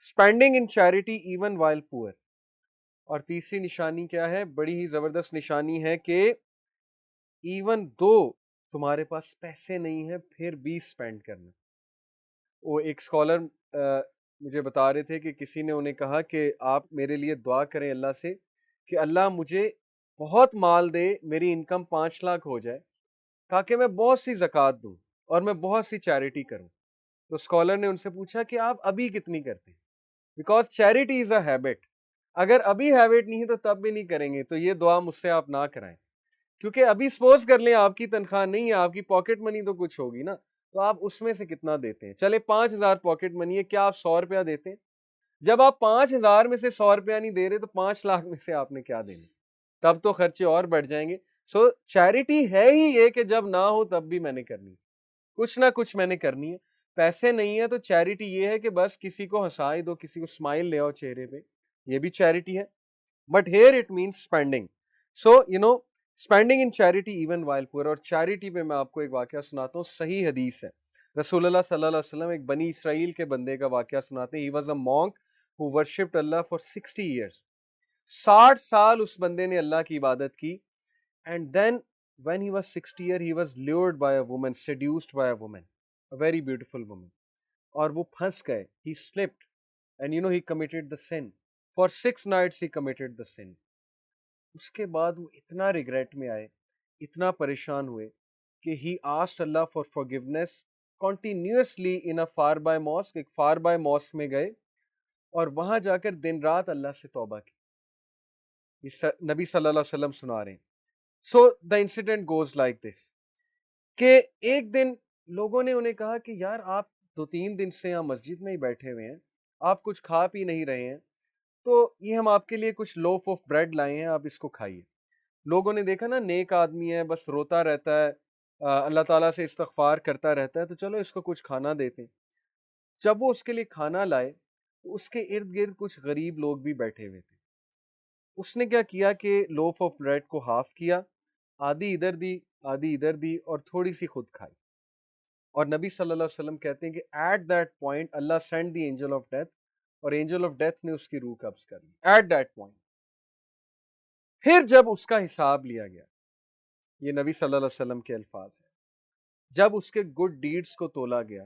spending in charity even while poor. اور تیسری نشانی کیا ہے, بڑی ہی زبردست نشانی ہے کہ ایون دو تمہارے پاس پیسے نہیں ہیں پھر بھی اسپینڈ کرنا. وہ ایک اسکالر مجھے بتا رہے تھے کہ کسی نے انہیں کہا کہ آپ میرے لیے دعا کریں اللہ سے کہ اللہ مجھے بہت مال دے, میری انکم 5 لاکھ ہو جائے تاکہ میں بہت سی زکوٰۃ دوں اور میں بہت سی چیریٹی کروں. تو اسکالر نے ان سے پوچھا کہ آپ ابھی کتنی کرتے ہیں, because charity is a habit. اگر ابھی ہیبٹ نہیں ہے تو تب بھی نہیں کریں گے. تو یہ دعا مجھ سے آپ نہ کرائیں, کیونکہ ابھی سپوز کر لیں آپ کی تنخواہ نہیں ہے, آپ کی پاکٹ منی تو کچھ ہوگی نا, تو آپ اس میں سے کتنا دیتے ہیں. چلے 5,000 پاکٹ منی ہے, کیا آپ 100 روپیہ دیتے ہیں؟ جب آپ 5,000 میں سے 100 روپیہ نہیں دے رہے تو 5 لاکھ میں سے آپ نے کیا دینے, تب تو خرچے اور بڑھ جائیں گے. سو چیریٹی ہے ہی یہ کہ جب نہ ہو تب بھی میں نے کرنی, کچھ نہ کچھ میں نے کرنی ہے. پیسے نہیں ہے تو چیریٹی یہ ہے کہ بس کسی کو ہنسائے دو, کسی کو اسمائل لے آؤ چہرے پہ, یہ بھی چیریٹی ہے. But here it means spending. So you know spending in charity even while poor. اور چیریٹی پہ میں آپ کو ایک واقعہ سناتا ہوں, صحیح حدیث ہے. رسول اللہ صلی اللہ علیہ وسلم ایک بنی اسرائیل کے بندے کا واقعہ سناتے ہیں. He was a monk who worshipped اللہ فار 60 ایئرس. 60 سال اس بندے نے اللہ کی عبادت کی. And then when he was 60 year he was lured by a woman, seduced by a woman, a very beautiful woman. اور وہ پھنس گئے, he slipped and he committed the sin. For 6 nights he committed the sin. اس کے بعد وہ اتنا ریگریٹ میں آئے, اتنا پریشان ہوئے کہ he asked Allah for forgiveness continuously in a far by mosque. ایک far by mosque میں گئے اور وہاں جا کر دن رات اللہ سے توبہ کی. نبی صلی اللہ علیہ وسلم سنا رہے ہیں. So the incident goes like this کہ ایک دن لوگوں نے انہیں کہا کہ یار آپ 2-3 دن سے یہاں مسجد میں ہی بیٹھے ہوئے ہیں, آپ کچھ کھا پی نہیں رہے ہیں, تو یہ ہم آپ کے لیے کچھ لوف آف بریڈ لائے ہیں, آپ اس کو کھائیے. لوگوں نے دیکھا نا نیک آدمی ہے, بس روتا رہتا ہے, اللہ تعالیٰ سے استغفار کرتا رہتا ہے, تو چلو اس کو کچھ کھانا دیتے ہیں. جب وہ اس کے لیے کھانا لائے تو اس کے ارد گرد کچھ غریب لوگ بھی بیٹھے ہوئے تھے. اس نے کیا کیا کہ لوف آف بریڈ کو ہاف کیا, آدھی ادھر دی آدھی ادھر دی اور تھوڑی سی خود کھائی. اور نبی صلی اللہ علیہ وسلم کہتے ہیں کہ ایٹ دیٹ پوائنٹ اللہ send the angel of death, اور اینجل آف ڈیتھ نے اس کی روح قبض کر لی ایٹ دیٹ پوائنٹ. پھر جب اس کا حساب لیا گیا, یہ نبی صلی اللہ علیہ وسلم کے الفاظ ہیں, جب اس کے گڈ ڈیڈز کو تولا گیا,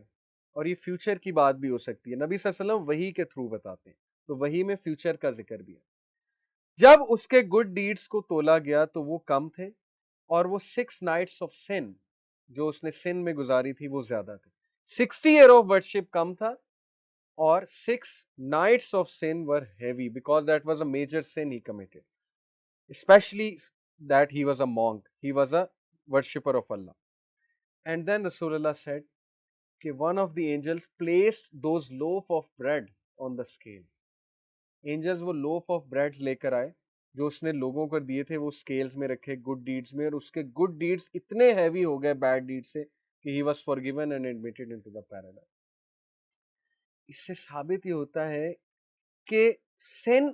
اور یہ فیوچر کی بات بھی ہو سکتی ہے, نبی صلی اللہ علیہ وسلم وحی کے تھرو بتاتے ہیں, تو وحی میں فیوچر کا ذکر بھی ہے. جب اس کے گڈ ڈیڈز کو تولا گیا تو وہ کم تھے, اور وہ 6 نائٹس آف سن جو اس نے سن میں گزاری تھی وہ زیادہ تھے. 60 ایئر آف ورشپ کم تھا, اور 6 nights of sin were heavy because that was a major sin he committed, especially that he was a monk, he was a worshipper of Allah. And then Rasulullah said کہ one of the angels placed those loaf of bread on the scales. Angels وہ loaf of bread لے کر آئے جو اس نے لوگوں کو دیے تھے, وہ scales میں رکھے good deeds میں, اور اس کے good deeds اتنے heavy ہو گئے bad deeds سے کہ he was forgiven and admitted into the paradise. اس سے ثابت یہ ہوتا ہے کہ سن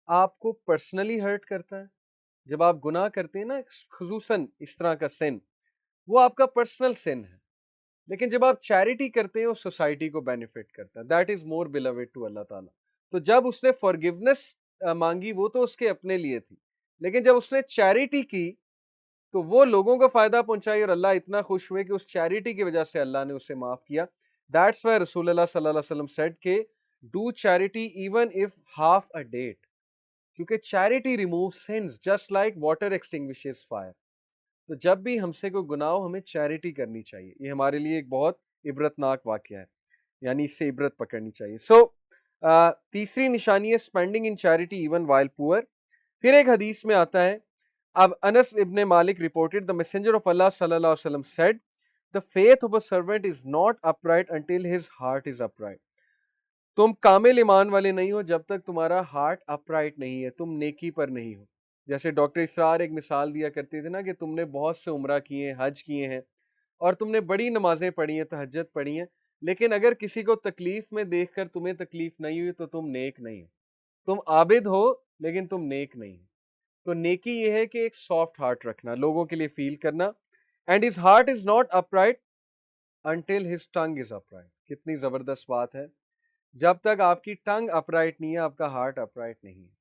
آپ کو پرسنلی ہرٹ کرتا ہے. جب آپ گناہ کرتے ہیں نا, خصوصاً اس طرح کا سن, وہ آپ کا پرسنل سن ہے, لیکن جب آپ چیریٹی کرتے ہیں وہ سوسائٹی کو بینیفٹ کرتا ہے. دیٹ از مور بیلوڈ ٹو اللہ تعالیٰ. تو جب اس نے فارگیونیس مانگی وہ تو اس کے اپنے لیے تھی, لیکن جب اس نے چیریٹی کی تو وہ لوگوں کو فائدہ پہنچائی, اور اللہ اتنا خوش ہوئے کہ اس چیریٹی کی وجہ سے اللہ نے اسے معاف کیا. That's why رسول اللہ صلی اللہ علیہ وسلم said کہ do charity even if half a date, کیونکہ charity removes sins just like water extinguishes fire. تو جب بھی ہم سے کوئی گناہ ہو ہمیں چیریٹی کرنی چاہیے. یہ ہمارے لیے ایک بہت عبرتناک واقعہ ہے, یعنی اس سے عبرت پکڑنی چاہیے. سو تیسری نشانی ہے spending in charity even while پور. پھر ایک حدیث میں آتا ہے, اب انس ابن مالک reported the messenger of Allah صلی اللہ علیہ وسلم said the faith of a servant is not upright until his heart is upright. تم کامل ایمان والے نہیں ہو جب تک تمہارا ہارٹ اپرائٹ نہیں ہے، تم نیکی پر نہیں ہو. جیسے ڈاکٹر اسرار ایک مثال دیا کرتے تھے نا کہ تم نے بہت سے عمرہ کیے ہیں، حج کیے ہیں اور تم نے بڑی نمازیں پڑھی ہیں، تہجد پڑھی ہیں، لیکن اگر کسی کو تکلیف میں دیکھ کر تمہیں تکلیف نہیں ہوئی تو تم نیک نہیں ہو. تم عابد ہو لیکن تم نیک نہیں ہو. تو نیکی یہ ہے کہ ایک سافٹ ہارٹ رکھنا، لوگوں کے لیے فیل کرنا. And his heart is not upright until his tongue is upright. کتنی زبردست بات ہے. جب تک آپ کی ٹنگ اپرائٹ نہیں ہے آپ کا ہارٹ اپرائٹ نہیں ہے.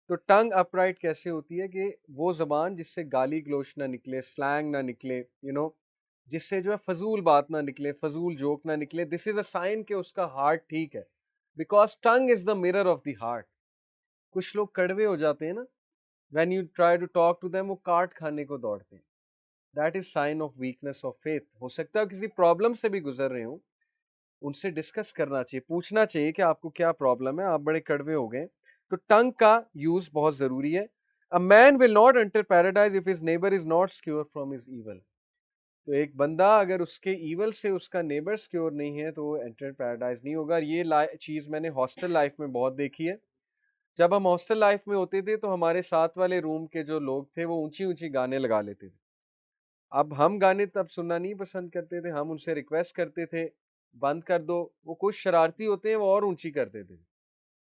تو ٹنگ اپرائٹ کیسے ہوتی ہے کہ وہ زبان جس سے گالی گلوچ نہ نکلے، سلینگ نہ نکلے، جس سے جو ہے فضول بات نہ نکلے، فضول جوک نہ نکلے. دس از اے سائن کہ اس کا ہارٹ ٹھیک ہے، because tongue is the mirror of the heart. کچھ لوگ کڑوے ہو جاتے ہیں نا، when you try to talk to them وہ کاٹ کھانے کو دوڑتے ہیں. That is sign of weakness of faith. ہو سکتا ہے کسی پرابلم سے بھی گزر رہے ہوں، ان سے ڈسکس کرنا چاہیے، پوچھنا چاہیے کہ آپ کو کیا پرابلم ہے، آپ بڑے کڑوے ہو گئے. تو ٹنگ کا یوز بہت ضروری ہے. A man will not enter paradise if his neighbor is not secure from his evil. تو ایک بندہ اگر اس کے ایول سے اس کا نیبر سیکیور نہیں ہے تو وہ انٹر پیراڈائز نہیں ہوگا. یہ چیز میں نے ہاسٹل لائف میں بہت دیکھی ہے. جب ہم ہاسٹل لائف میں ہوتے تھے تو ہمارے ساتھ والے روم کے جو لوگ تھے وہ اونچی اونچی گانے لگا لیتے تھے. اب ہم گانے تب سننا نہیں پسند کرتے تھے، ہم ان سے ریکویسٹ کرتے تھے بند کر دو. وہ کچھ شرارتی ہوتے ہیں وہ اور اونچی کرتے تھے،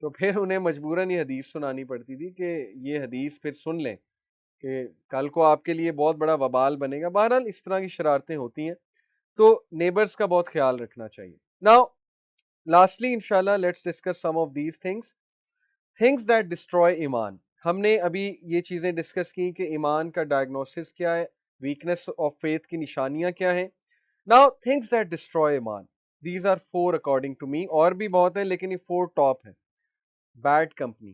تو پھر انہیں مجبوراً یہ حدیث سنانی پڑتی تھی کہ یہ حدیث پھر سن لیں کہ کل کو آپ کے لیے بہت بڑا وبال بنے گا. بہرحال اس طرح کی شرارتیں ہوتی ہیں، تو نیبرز کا بہت خیال رکھنا چاہیے. ناؤ لاسٹلی انشاءاللہ let's discuss some of these things that destroy ایمان. ہم نے ابھی یہ چیزیں ڈسکس کی کہ ایمان کا ڈائگنوسس کیا ہے، ویکنیس آف فیتھ کی نشانیاں کیا ہیں. ناؤ تھنگس دیٹ ڈسٹروائے ایمان، these are 4 according to me. اور بھی بہت ہیں لیکن یہ 4 ٹاپ ہیں. Bad company,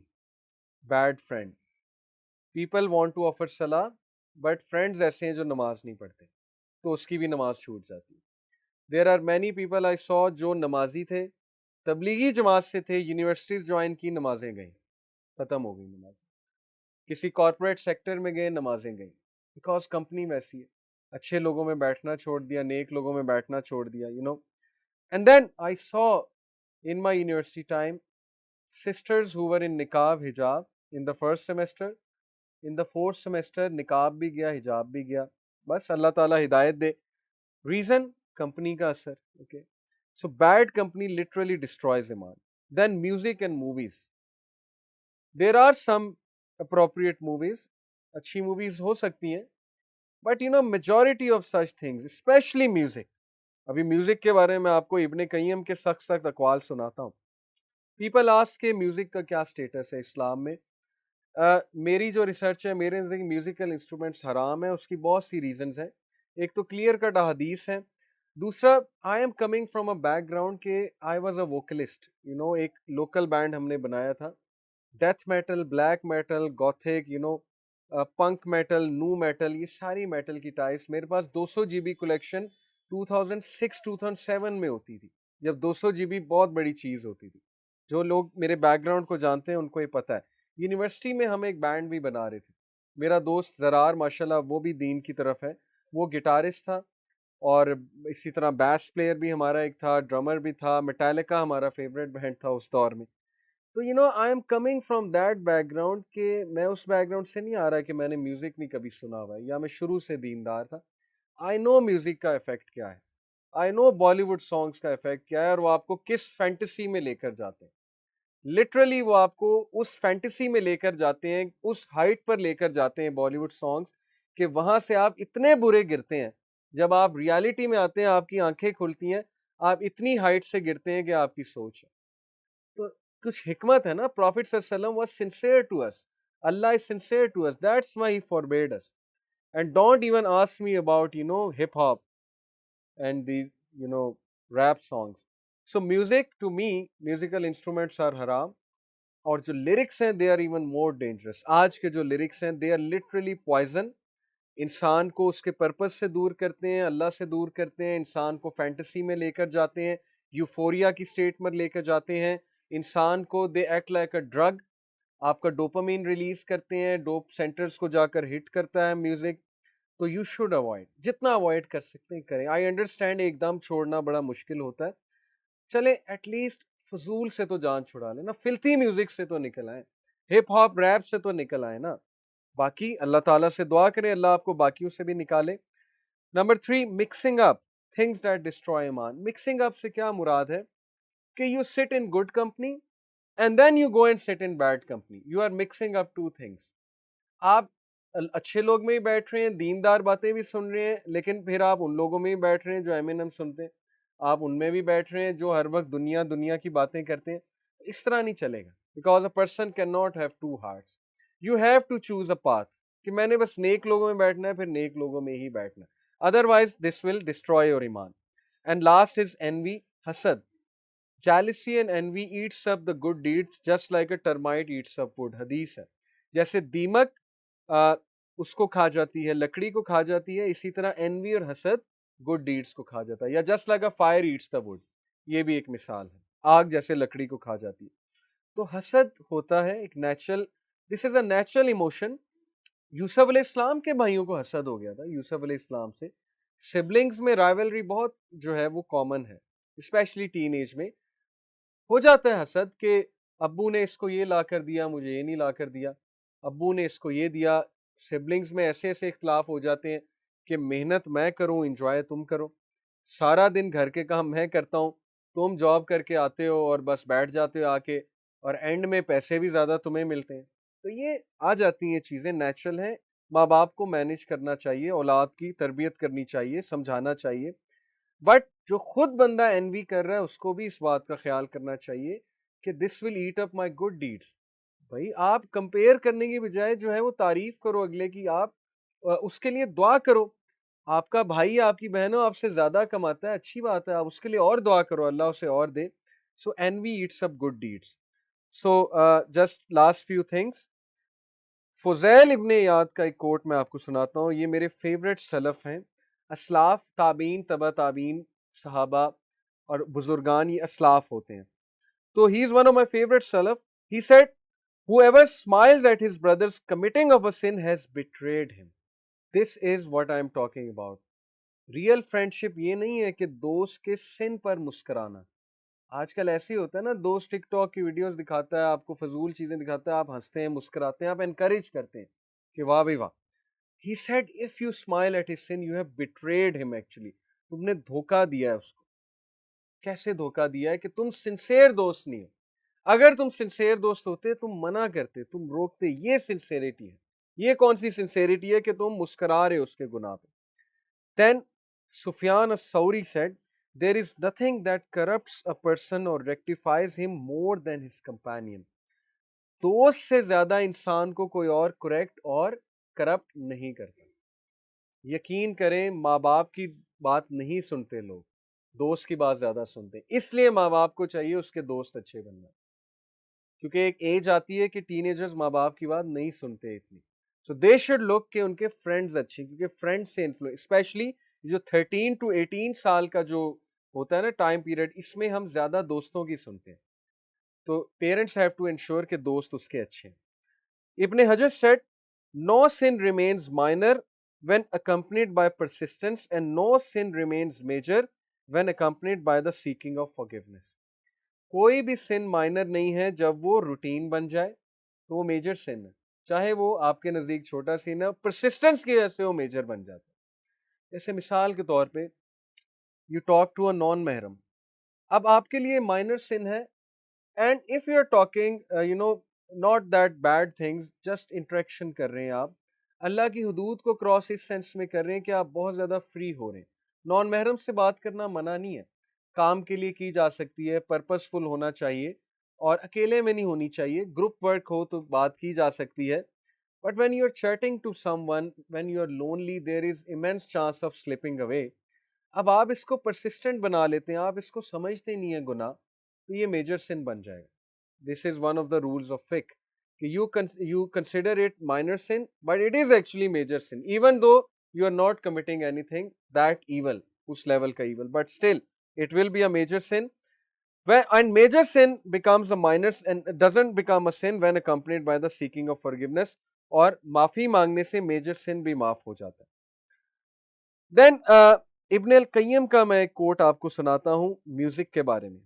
bad friend. People want to offer صلاح بٹ فرینڈز ایسے ہیں جو نماز نہیں پڑھتے تو اس کی بھی نماز چھوٹ جاتی ہے. There are many people I saw جو نمازی تھے، تبلیغی جماعت سے تھے، یونیورسٹیز جوائن کی، نمازیں گئیں، ختم ہو گئی نماز. کسی کارپوریٹ سیکٹر میں گئے، نمازیں گئیں، بیکاز کمپنی ویسی ہے. اچھے لوگوں میں بیٹھنا چھوڑ دیا، نیک لوگوں میں بیٹھنا چھوڑ دیا. And then I saw in my university time sisters who were in niqab hijab in the first semester. In the fourth semester نقاب بھی گیا، حجاب بھی گیا. بس اللہ تعالیٰ ہدایت دے. ریزن کمپنی کا اثر. Okay, so bad company literally destroys ایمان. Then music and movies. There are some appropriate movies, اچھی موویز ہو سکتی ہیں، but majority of such things especially music. ابھی میوزک کے بارے میں آپ کو ابن قیم کے سخت سخت اقوال سناتا ہوں. پیپل آسک کہ میوزک کا کیا اسٹیٹس ہے اسلام میں. میری جو ریسرچ ہے، میرے نزدیک میوزیکل انسٹرومنٹس حرام ہیں. اس کی بہت سی ریزنز ہیں. ایک تو کلیئر کٹ احادیث ہیں. دوسرا I am coming from a background کہ آئی واز اے ووکلسٹ. ایک لوکل بینڈ ہم نے بنایا تھا. Death metal, black metal, gothic, punk metal, nu metal, یہ ساری میٹل کی ٹائپس. میرے پاس 200 GB کلیکشن 2006-2007 میں ہوتی تھی، جب 200 GB بہت بڑی چیز ہوتی تھی. جو لوگ میرے بیک گراؤنڈ کو جانتے ہیں ان کو یہ پتہ ہے. یونیورسٹی میں ہم ایک بینڈ بھی بنا رہے تھے. میرا دوست زرار ماشاءاللہ وہ بھی دین کی طرف ہے، وہ گٹارسٹ تھا، اور اسی طرح بیس پلیئر بھی ہمارا ایک تھا، ڈرمر بھی تھا. میٹالکا ہمارا فیوریٹ بینڈ تھا اس دور میں. تو آئی am coming from that back ground کہ میں اس بیک گراؤنڈ سے نہیں آ رہا کہ میں نے میوزک نہیں کبھی سنا ہوا ہے یا میں شروع سے دیندار تھا. آئی نو میوزک کا افیکٹ کیا ہے، آئی نو بالی ووڈ سانگس کا افیکٹ کیا ہے، اور وہ آپ کو کس فینٹیسی میں لے کر جاتے ہیں. لٹرلی وہ آپ کو اس فینٹیسی میں لے کر جاتے ہیں، اس ہائٹ پر لے کر جاتے ہیں بالی ووڈ سانگس، کہ وہاں سے آپ اتنے برے گرتے ہیں. جب آپ ریالٹی میں آتے ہیں آپ کی آنکھیں کھلتی ہیں، آپ اتنی ہائٹ سے گرتے ہیں کہ آپ کی سوچ ہے. تو کچھ حکمت ہے نا. پروفٹ صلی اللہ علیہ وسلم was sincere to us. Allah is sincere to us. That's why he forbade us. And don't even ask me about hip hop and these rap songs. So music, to me, musical instruments are haram. اور جو لیرکس ہیں they are even more dangerous. آج کے جو لیرکس ہیں they are literally poison. انسان کو اس کے پرپس سے دور کرتے ہیں، اللہ سے دور کرتے ہیں، انسان کو فینٹیسی میں لے کر جاتے ہیں، یوفوریا کی سٹیٹ میں لے کر جاتے ہیں. انسان کو they act like a drug. آپ کا ڈوپامین ریلیز کرتے ہیں، ڈوپ سینٹرز کو جا کر ہٹ کرتا ہے میوزک. تو یو شوڈ اوائڈ، جتنا اوائڈ کر سکتے ہیں کریں. آئی انڈرسٹینڈ ایک دم چھوڑنا بڑا مشکل ہوتا ہے. چلیں ایٹ لیسٹ فضول سے تو جان چھڑا لیں نا, فلتی میوزک سے تو نکل آئیں, ہپ ہاپ ریپ سے تو نکل آئیں نا. باقی اللہ تعالیٰ سے دعا کریں اللہ آپ کو باقیوں سے بھی نکالے. Number 3, mixing up things that destroy ایمان. مکسنگ اپ سے کیا مراد ہے کہ you sit in good company and then you go and sit in bad company. You are mixing up two things. آپ اچھے لوگ میں ہی بیٹھ رہے ہیں, دیندار باتیں بھی سن رہے ہیں, لیکن پھر آپ ان لوگوں میں ہی بیٹھ رہے ہیں جو ایمینم سنتے ہیں, آپ ان میں بھی بیٹھ رہے ہیں جو ہر وقت دنیا دنیا کی باتیں کرتے ہیں. اس طرح نہیں چلے گا, because a person can not have two hearts. You have to choose a path کہ میں نے بس نیک لوگوں میں بیٹھنا ہے, پھر نیک لوگوں میں ہی بیٹھنا ہے, otherwise this will destroy your ایمان. اینڈ لاسٹ از envy, حسد. Jealousy and envy eats up the good deeds just like a termite eats up wood. حدیث ہے, جیسے دیمک اس کو کھا جاتی ہے, لکڑی کو کھا جاتی ہے, اسی طرح envy اور حسد گڈ ڈیڈس کو کھا جاتا ہے. یا just like a fire eats the wood, یہ بھی ایک مثال ہے, آگ جیسے لکڑی کو کھا جاتی ہے. تو حسد ہوتا ہے ایک natural, this is a natural emotion. یوسف علیہ السلام کے بھائیوں کو حسد ہو گیا تھا, یوسف علیہ السلام سے. سبلنگز میں رائولری بہت جو ہے وہ کامن ہے, اسپیشلی ٹین ایج میں ہو جاتا ہے حسد کہ ابو نے اس کو یہ لا کر دیا, مجھے یہ نہیں لا کر دیا, ابو نے اس کو یہ دیا. سبلنگز میں ایسے ایسے اختلاف ہو جاتے ہیں کہ محنت میں کروں, انجوائے تم کرو. سارا دن گھر کے کام میں کرتا ہوں, تم جاب کر کے آتے ہو اور بس بیٹھ جاتے ہو آ کے, اور اینڈ میں پیسے بھی زیادہ تمہیں ملتے ہیں. تو یہ آ جاتی ہیں چیزیں, نیچرل ہیں. ماں باپ کو مینیج کرنا چاہیے, اولاد کی تربیت کرنی چاہیے, سمجھانا چاہیے. بٹ جو خود بندہ انوی کر رہا ہے اس کو بھی اس بات کا خیال کرنا چاہیے کہ this will eat up my good deeds. بھائی آپ کمپیئر کرنے کی بجائے جو ہے وہ تعریف کرو اگلے کی, آپ اس کے لیے دعا کرو. آپ کا بھائی آپ کی بہن آپ سے زیادہ کماتا ہے, اچھی بات ہے, آپ اس کے لیے اور دعا کرو, اللہ اسے اور دے. سو envy eats up good deeds. So just last few things. Fuzail ابن عیاض کا ایک کوٹ میں آپ کو سناتا ہوں, یہ میرے فیوریٹ سلف ہیں. اسلاف, تابعین, تبع تابعین, صحابہ اور بزرگان, یہ اسلاف ہوتے ہیں. تو he is one of my favorite salaf. He said, whoever smiles at his brother's committing of a sin has betrayed him. This is what I am talking about. Real friendship یہ نہیں ہے کہ دوست کے سن پر مسکرانا. آج کل ایسے ہی ہوتا ہے نا, دوست ٹک ٹاک کی ویڈیوز دکھاتا ہے آپ کو, فضول چیزیں دکھاتا ہے, آپ ہنستے ہیں, مسکراتے ہیں, آپ انکریج کرتے ہیں کہ واہ بھائی واہ. He said if you smile at his sin you have betrayed him actually. تم نے دھوکہ دیا ہے اس کو. کیسے دھوکہ دیا ہے کہ تم سنسیئر دوست نہیں ہو. اگر تم سنسیئر دوست ہوتے تم منع کرتے, تم روکتے. یہ سنسیئرٹی ہے. یہ کون سی سنسیئرٹی ہے کہ تم مسکرا رہے ہو اس کے گناہ پہ. Then Sufyan as-Sawri said, there is nothing that corrupts a person or rectifies him more than his companion. دوست سے زیادہ انسان کو کوئی اور کریکٹ اور کرپٹ نہیں کرتا. یقین کریں ماں باپ کی بات نہیں سنتے لوگ, دوست کی بات زیادہ سنتے ہیں. اس لیے ماں باپ کو چاہیے اس کے دوست اچھے بننا, کیونکہ ایک ایج آتی ہے کہ ٹین ایجرز ماں باپ کی بات نہیں سنتے اتنی. سو دے شوڈ لک کہ ان کے فرینڈز اچھے, کیونکہ فرینڈ سے انفلوئنس, اسپیشلی جو 13 to 18 سال کا جو ہوتا ہے نا ٹائم پیریڈ, اس میں ہم زیادہ دوستوں کی سنتے ہیں. تو پیرنٹس ہیو ٹو انشور کہ دوست اس کے اچھے ہیں. ابن حجر said, no sin remains minor when accompanied by persistence and no sin remains major when accompanied by the seeking of forgiveness. کوئی بھی سن مائنر نہیں ہے جب وہ روٹین بن جائے تو وہ میجر سن ہے, چاہے وہ آپ کے نزدیک چھوٹا سن ہے, پرسسٹنس کی وجہ سے وہ میجر بن جاتا ہے. جیسے مثال کے طور پہ you talk to a non محرم, اب آپ کے لیے مائنر سن ہے, and if you are talking not that bad things, just interaction کر رہے ہیں آپ, اللہ کی حدود کو کراس اس سینس میں کر رہے ہیں کہ آپ بہت زیادہ فری ہو رہے ہیں. نان محرم سے بات کرنا منع نہیں ہے, کام کے لیے کی جا سکتی ہے, پرپز فل ہونا چاہیے, اور اکیلے میں نہیں ہونی چاہیے, گروپ ورک ہو تو بات کی جا سکتی ہے. But when you're chatting to someone, when you're lonely, there is immense chance of slipping away. اب آپ اس کو persistent بنا لیتے ہیں, آپ اس کو سمجھتے نہیں ہیں گناہ, تو یہ میجر سن بن جائے گا. This is one of the rules of fiqh کہ you consider it minor sin, but it is actually major sin, even though you are not committing anything that evil, us level کا evil, but still it will be a major sin. And major sin becomes a minor and doesn't become a sin when accompanied by the seeking of forgiveness. اور معافی مانگنے سے میجر سن بھی معاف ہو جاتا ہے. دین ابن القیم کا میں ایک کوٹ آپ کو سناتا ہوں میوزک کے بارے میں.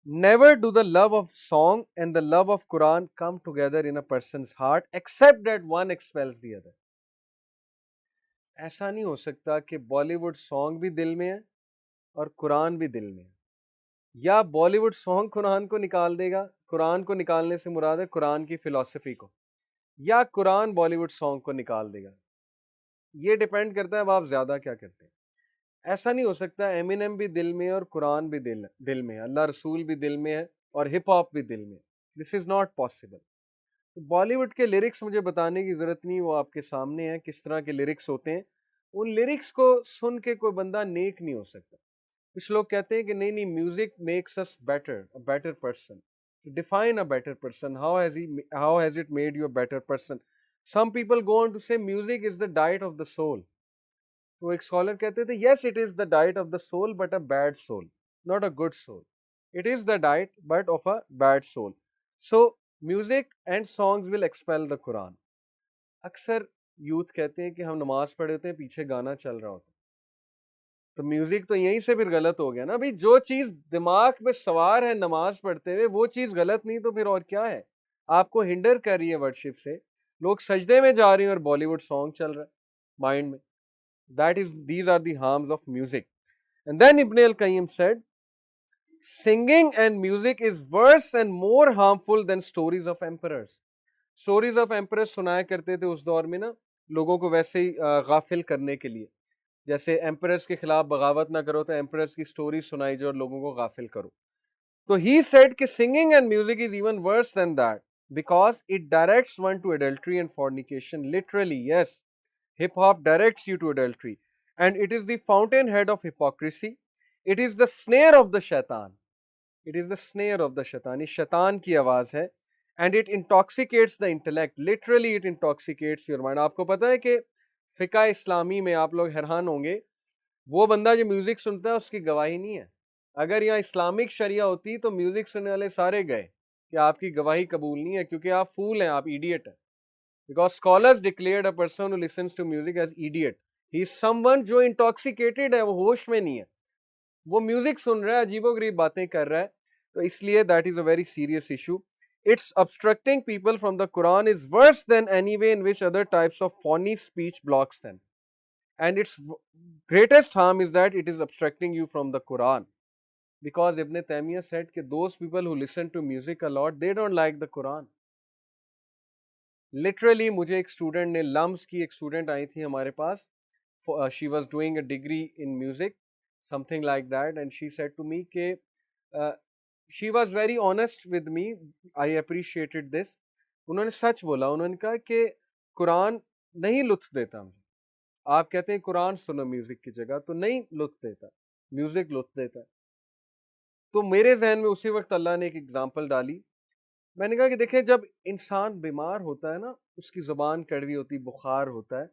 Never do the love of song and the love of Quran come together in a person's heart except that one expels the other. ایسا نہیں ہو سکتا کہ بالی ووڈ سانگ بھی دل میں ہے اور قرآن بھی دل میں ہے، یا بالی ووڈ سانگ قرآن کو نکال دے گا، قرآن کو نکالنے سے مراد ہے قرآن کی فلسفی کو، یا قرآن بالی ووڈ سانگ کو نکال دے گا. یہ ڈیپینڈ کرتا ہے اب آپ زیادہ کیا کرتے ہیں. ایسا نہیں ہو سکتا ایمینم بھی دل میں ہے اور قرآن بھی دل میں ہے، اللہ رسول بھی دل میں ہے اور ہپ ہاپ بھی دل میں ہے. This is not possible. Bollywood کے لیرکس مجھے بتانے کی ضرورت نہیں، وہ آپ کے سامنے ہیں کس طرح کے لیرکس ہوتے ہیں. ان لیرکس کو سن کے کوئی بندہ نیک نہیں ہو سکتا. کچھ لوگ کہتے ہیں کہ نہیں نہیں، music makes us better person. Define a better person. How has it made you a better person? Some people go on to say music is the diet of the soul. تو ایک اسکالر کہتے تھے yes it is the diet of the soul but a bad soul, not a good soul. It is the diet but of a bad soul. So music and songs will expel دا قرآن. اکثر یوتھ کہتے ہیں کہ ہم نماز پڑھے ہوتے ہیں پیچھے گانا چل رہا ہوتا ہے، تو میوزک تو یہیں سے پھر غلط ہو گیا نا. بھائی جو چیز دماغ پہ سوار ہے نماز پڑھتے ہوئے وہ چیز غلط نہیں تو پھر اور کیا ہے؟ آپ کو ہنڈر کر رہی ہے ورشپ سے. لوگ سجدے میں جا رہے ہیں اور بالی ووڈ سانگ چل رہا ہے مائنڈ میں. These are the harms of music. And then Ibn al-Qayyim said, singing and music is worse and more harmful than stories of emperors. Stories of emperors سنایا کرتے تھے اس دور میں نا لوگوں کو ویسے ہی غافل کرنے کے لیے. جیسے ایمپررز کے خلاف بغاوت نہ کرو تو ایمپررز کی سٹوری سنائی جو اور لوگوں کو غافل کرو. تو he said کہ singing and music is even worse than that because it directs one to adultery and fornication. Literally, yes. Hip hop directs you to adultery and it is the fountainhead of hypocrisy. It is the snare of the shaitan. It is the snare of the shaitan. یہ شیطان کی آواز ہے. And it intoxicates the intellect. Literally it intoxicates your mind. آپ کو پتہ ہے کہ فقہ اسلامی میں آپ لوگ حیران ہوں گے وہ بندہ جو میوزک سنتا ہے اس کی گواہی نہیں ہے. اگر یہاں اسلامک شریعہ ہوتی تو میوزک سننے والے سارے گئے کہ آپ کی گواہی قبول نہیں ہے کیونکہ آپ فول ہیں، آپ ایڈیٹ ہیں. Because scholars declared a person who listens to music as idiot. He is someone جو intoxicated ہے، وہ ہوش میں نہیں ہے، وہ میوزک سن رہا ہے، عجیب و غریب باتیں کر رہا ہے. تو اس لیے that is a very serious issue. It's obstructing people from the Quran is worse than any way in which other types of phony speech blocks them. And its greatest harm is that it is obstructing you from the Quran. Because Ibn Taymiyyah said that those people who listen to music a lot, they don't like the Quran. Literally مجھے ایک اسٹوڈنٹ نے لمس کی، ایک اسٹوڈنٹ آئی تھی ہمارے پاس، she was doing a degree in music something like that and she said to me کہ she was very honest with me, I appreciated this. انہوں نے سچ بولا، انہوں نے کہا کہ قرآن نہیں لطف دیتا مجھے. آپ کہتے ہیں قرآن سنو میوزک کی جگہ، تو نہیں لطف دیتا، میوزک لطف دیتا ہے. تو میرے ذہن میں اسی وقت اللہ نے ایک ایگزامپل ڈالی. میں نے کہا کہ دیکھیں جب انسان بیمار ہوتا ہے نا، اس کی زبان کڑوی ہوتی، بخار ہوتا ہے،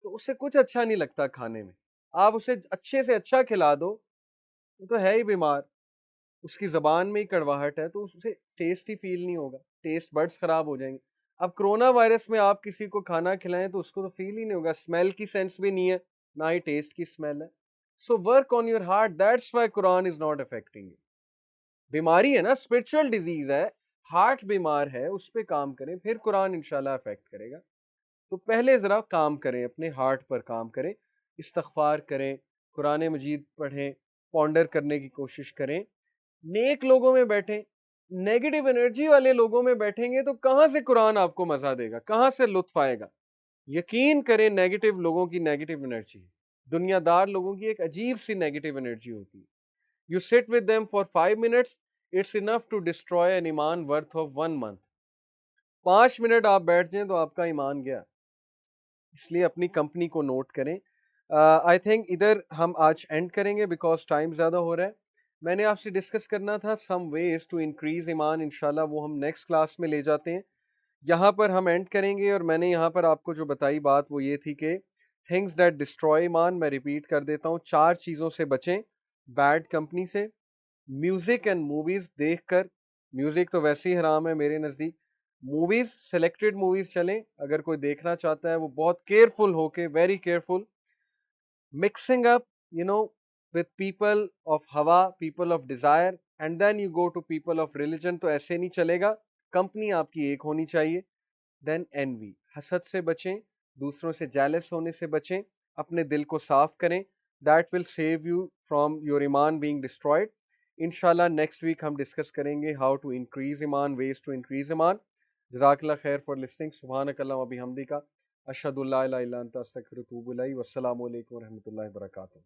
تو اسے کچھ اچھا نہیں لگتا کھانے میں. آپ اسے اچھے سے اچھا کھلا دو، وہ تو ہے ہی بیمار، اس کی زبان میں ہی کڑواہٹ ہے تو اسے ٹیسٹ ہی فیل نہیں ہوگا، ٹیسٹ بڈس خراب ہو جائیں گے. اب کرونا وائرس میں آپ کسی کو کھانا کھلائیں تو اس کو تو فیل ہی نہیں ہوگا، اسمیل کی سینس بھی نہیں ہے، نہ ہی ٹیسٹ کی اسمیل ہے. So work on your heart, that's why Quran is not affecting you. بیماری ہے نا، اسپرچل ڈیزیز ہے، ہارٹ بیمار ہے، اس پہ کام کریں، پھر قرآن انشاءاللہ افیکٹ کرے گا. تو پہلے ذرا کام کریں، اپنے ہارٹ پر کام کریں، استغفار کریں، قرآن مجید پڑھیں، پونڈر کرنے کی کوشش کریں. نیک لوگوں میں بیٹھیں. نیگیٹو انرجی والے لوگوں میں بیٹھیں گے تو کہاں سے قرآن آپ کو مزہ دے گا، کہاں سے لطف آئے گا؟ یقین کریں نیگیٹو لوگوں کی نیگیٹو انرجی، دنیا دار لوگوں کی ایک عجیب سی نیگیٹو انرجی ہوتی ہے. You sit with them for 5 minutes, it's enough to destroy an ایمان worth of 1 month. 5 منٹ آپ بیٹھ جائیں تو آپ کا ایمان گیا. اس لیے اپنی کمپنی کو نوٹ کریں. آئی تھنک ادھر ہم آج اینڈ کریں گے بیکاز ٹائم زیادہ ہو رہا ہے. میں نے آپ سے ڈسکس کرنا تھا سم ویز ٹو انکریز ایمان، انشاءاللہ وہ ہم نیکسٹ کلاس میں لے جاتے ہیں. یہاں پر ہم اینڈ کریں گے، اور میں نے یہاں پر آپ کو جو بتائی بات وہ یہ تھی کہ تھنگس دیٹ ڈسٹروائے ایمان، میں ریپیٹ کر دیتا ہوں، 4 چیزوں سے بچیں. بیڈ کمپنی سے، میوزک اینڈ موویز دیکھ کر، میوزک تو ویسے ہی حرام ہے میرے نزدیک. موویز سلیکٹڈ موویز چلیں، اگر کوئی دیکھنا چاہتا ہے وہ بہت کیئرفل ہو کے، very careful. Mixing up with people of hawa, people of desire, and then you go to people of religion. تو ایسے نہیں چلے گا. کمپنی آپ کی ایک ہونی چاہیے. دین envy, حسد سے بچیں, دوسروں سے جیلس ہونے سے بچیں, اپنے دل کو صاف کریں. That will save you from your ایمان بینگ ڈسٹرائڈ. انشاءاللہ نیکسٹ ویک ہم ڈسکس کریں گے ہاؤ ٹو انکریز ایمان, ویز ٹو انکریز ایمان. جزاک اللہ خیر فار لسننگ. سبحانک اللہم و بحمدک, اشہد ان لا الہ الا انت استغفرک و اتوب الیک. والسلام علیکم و رحمۃ اللہ وبرکاتہ.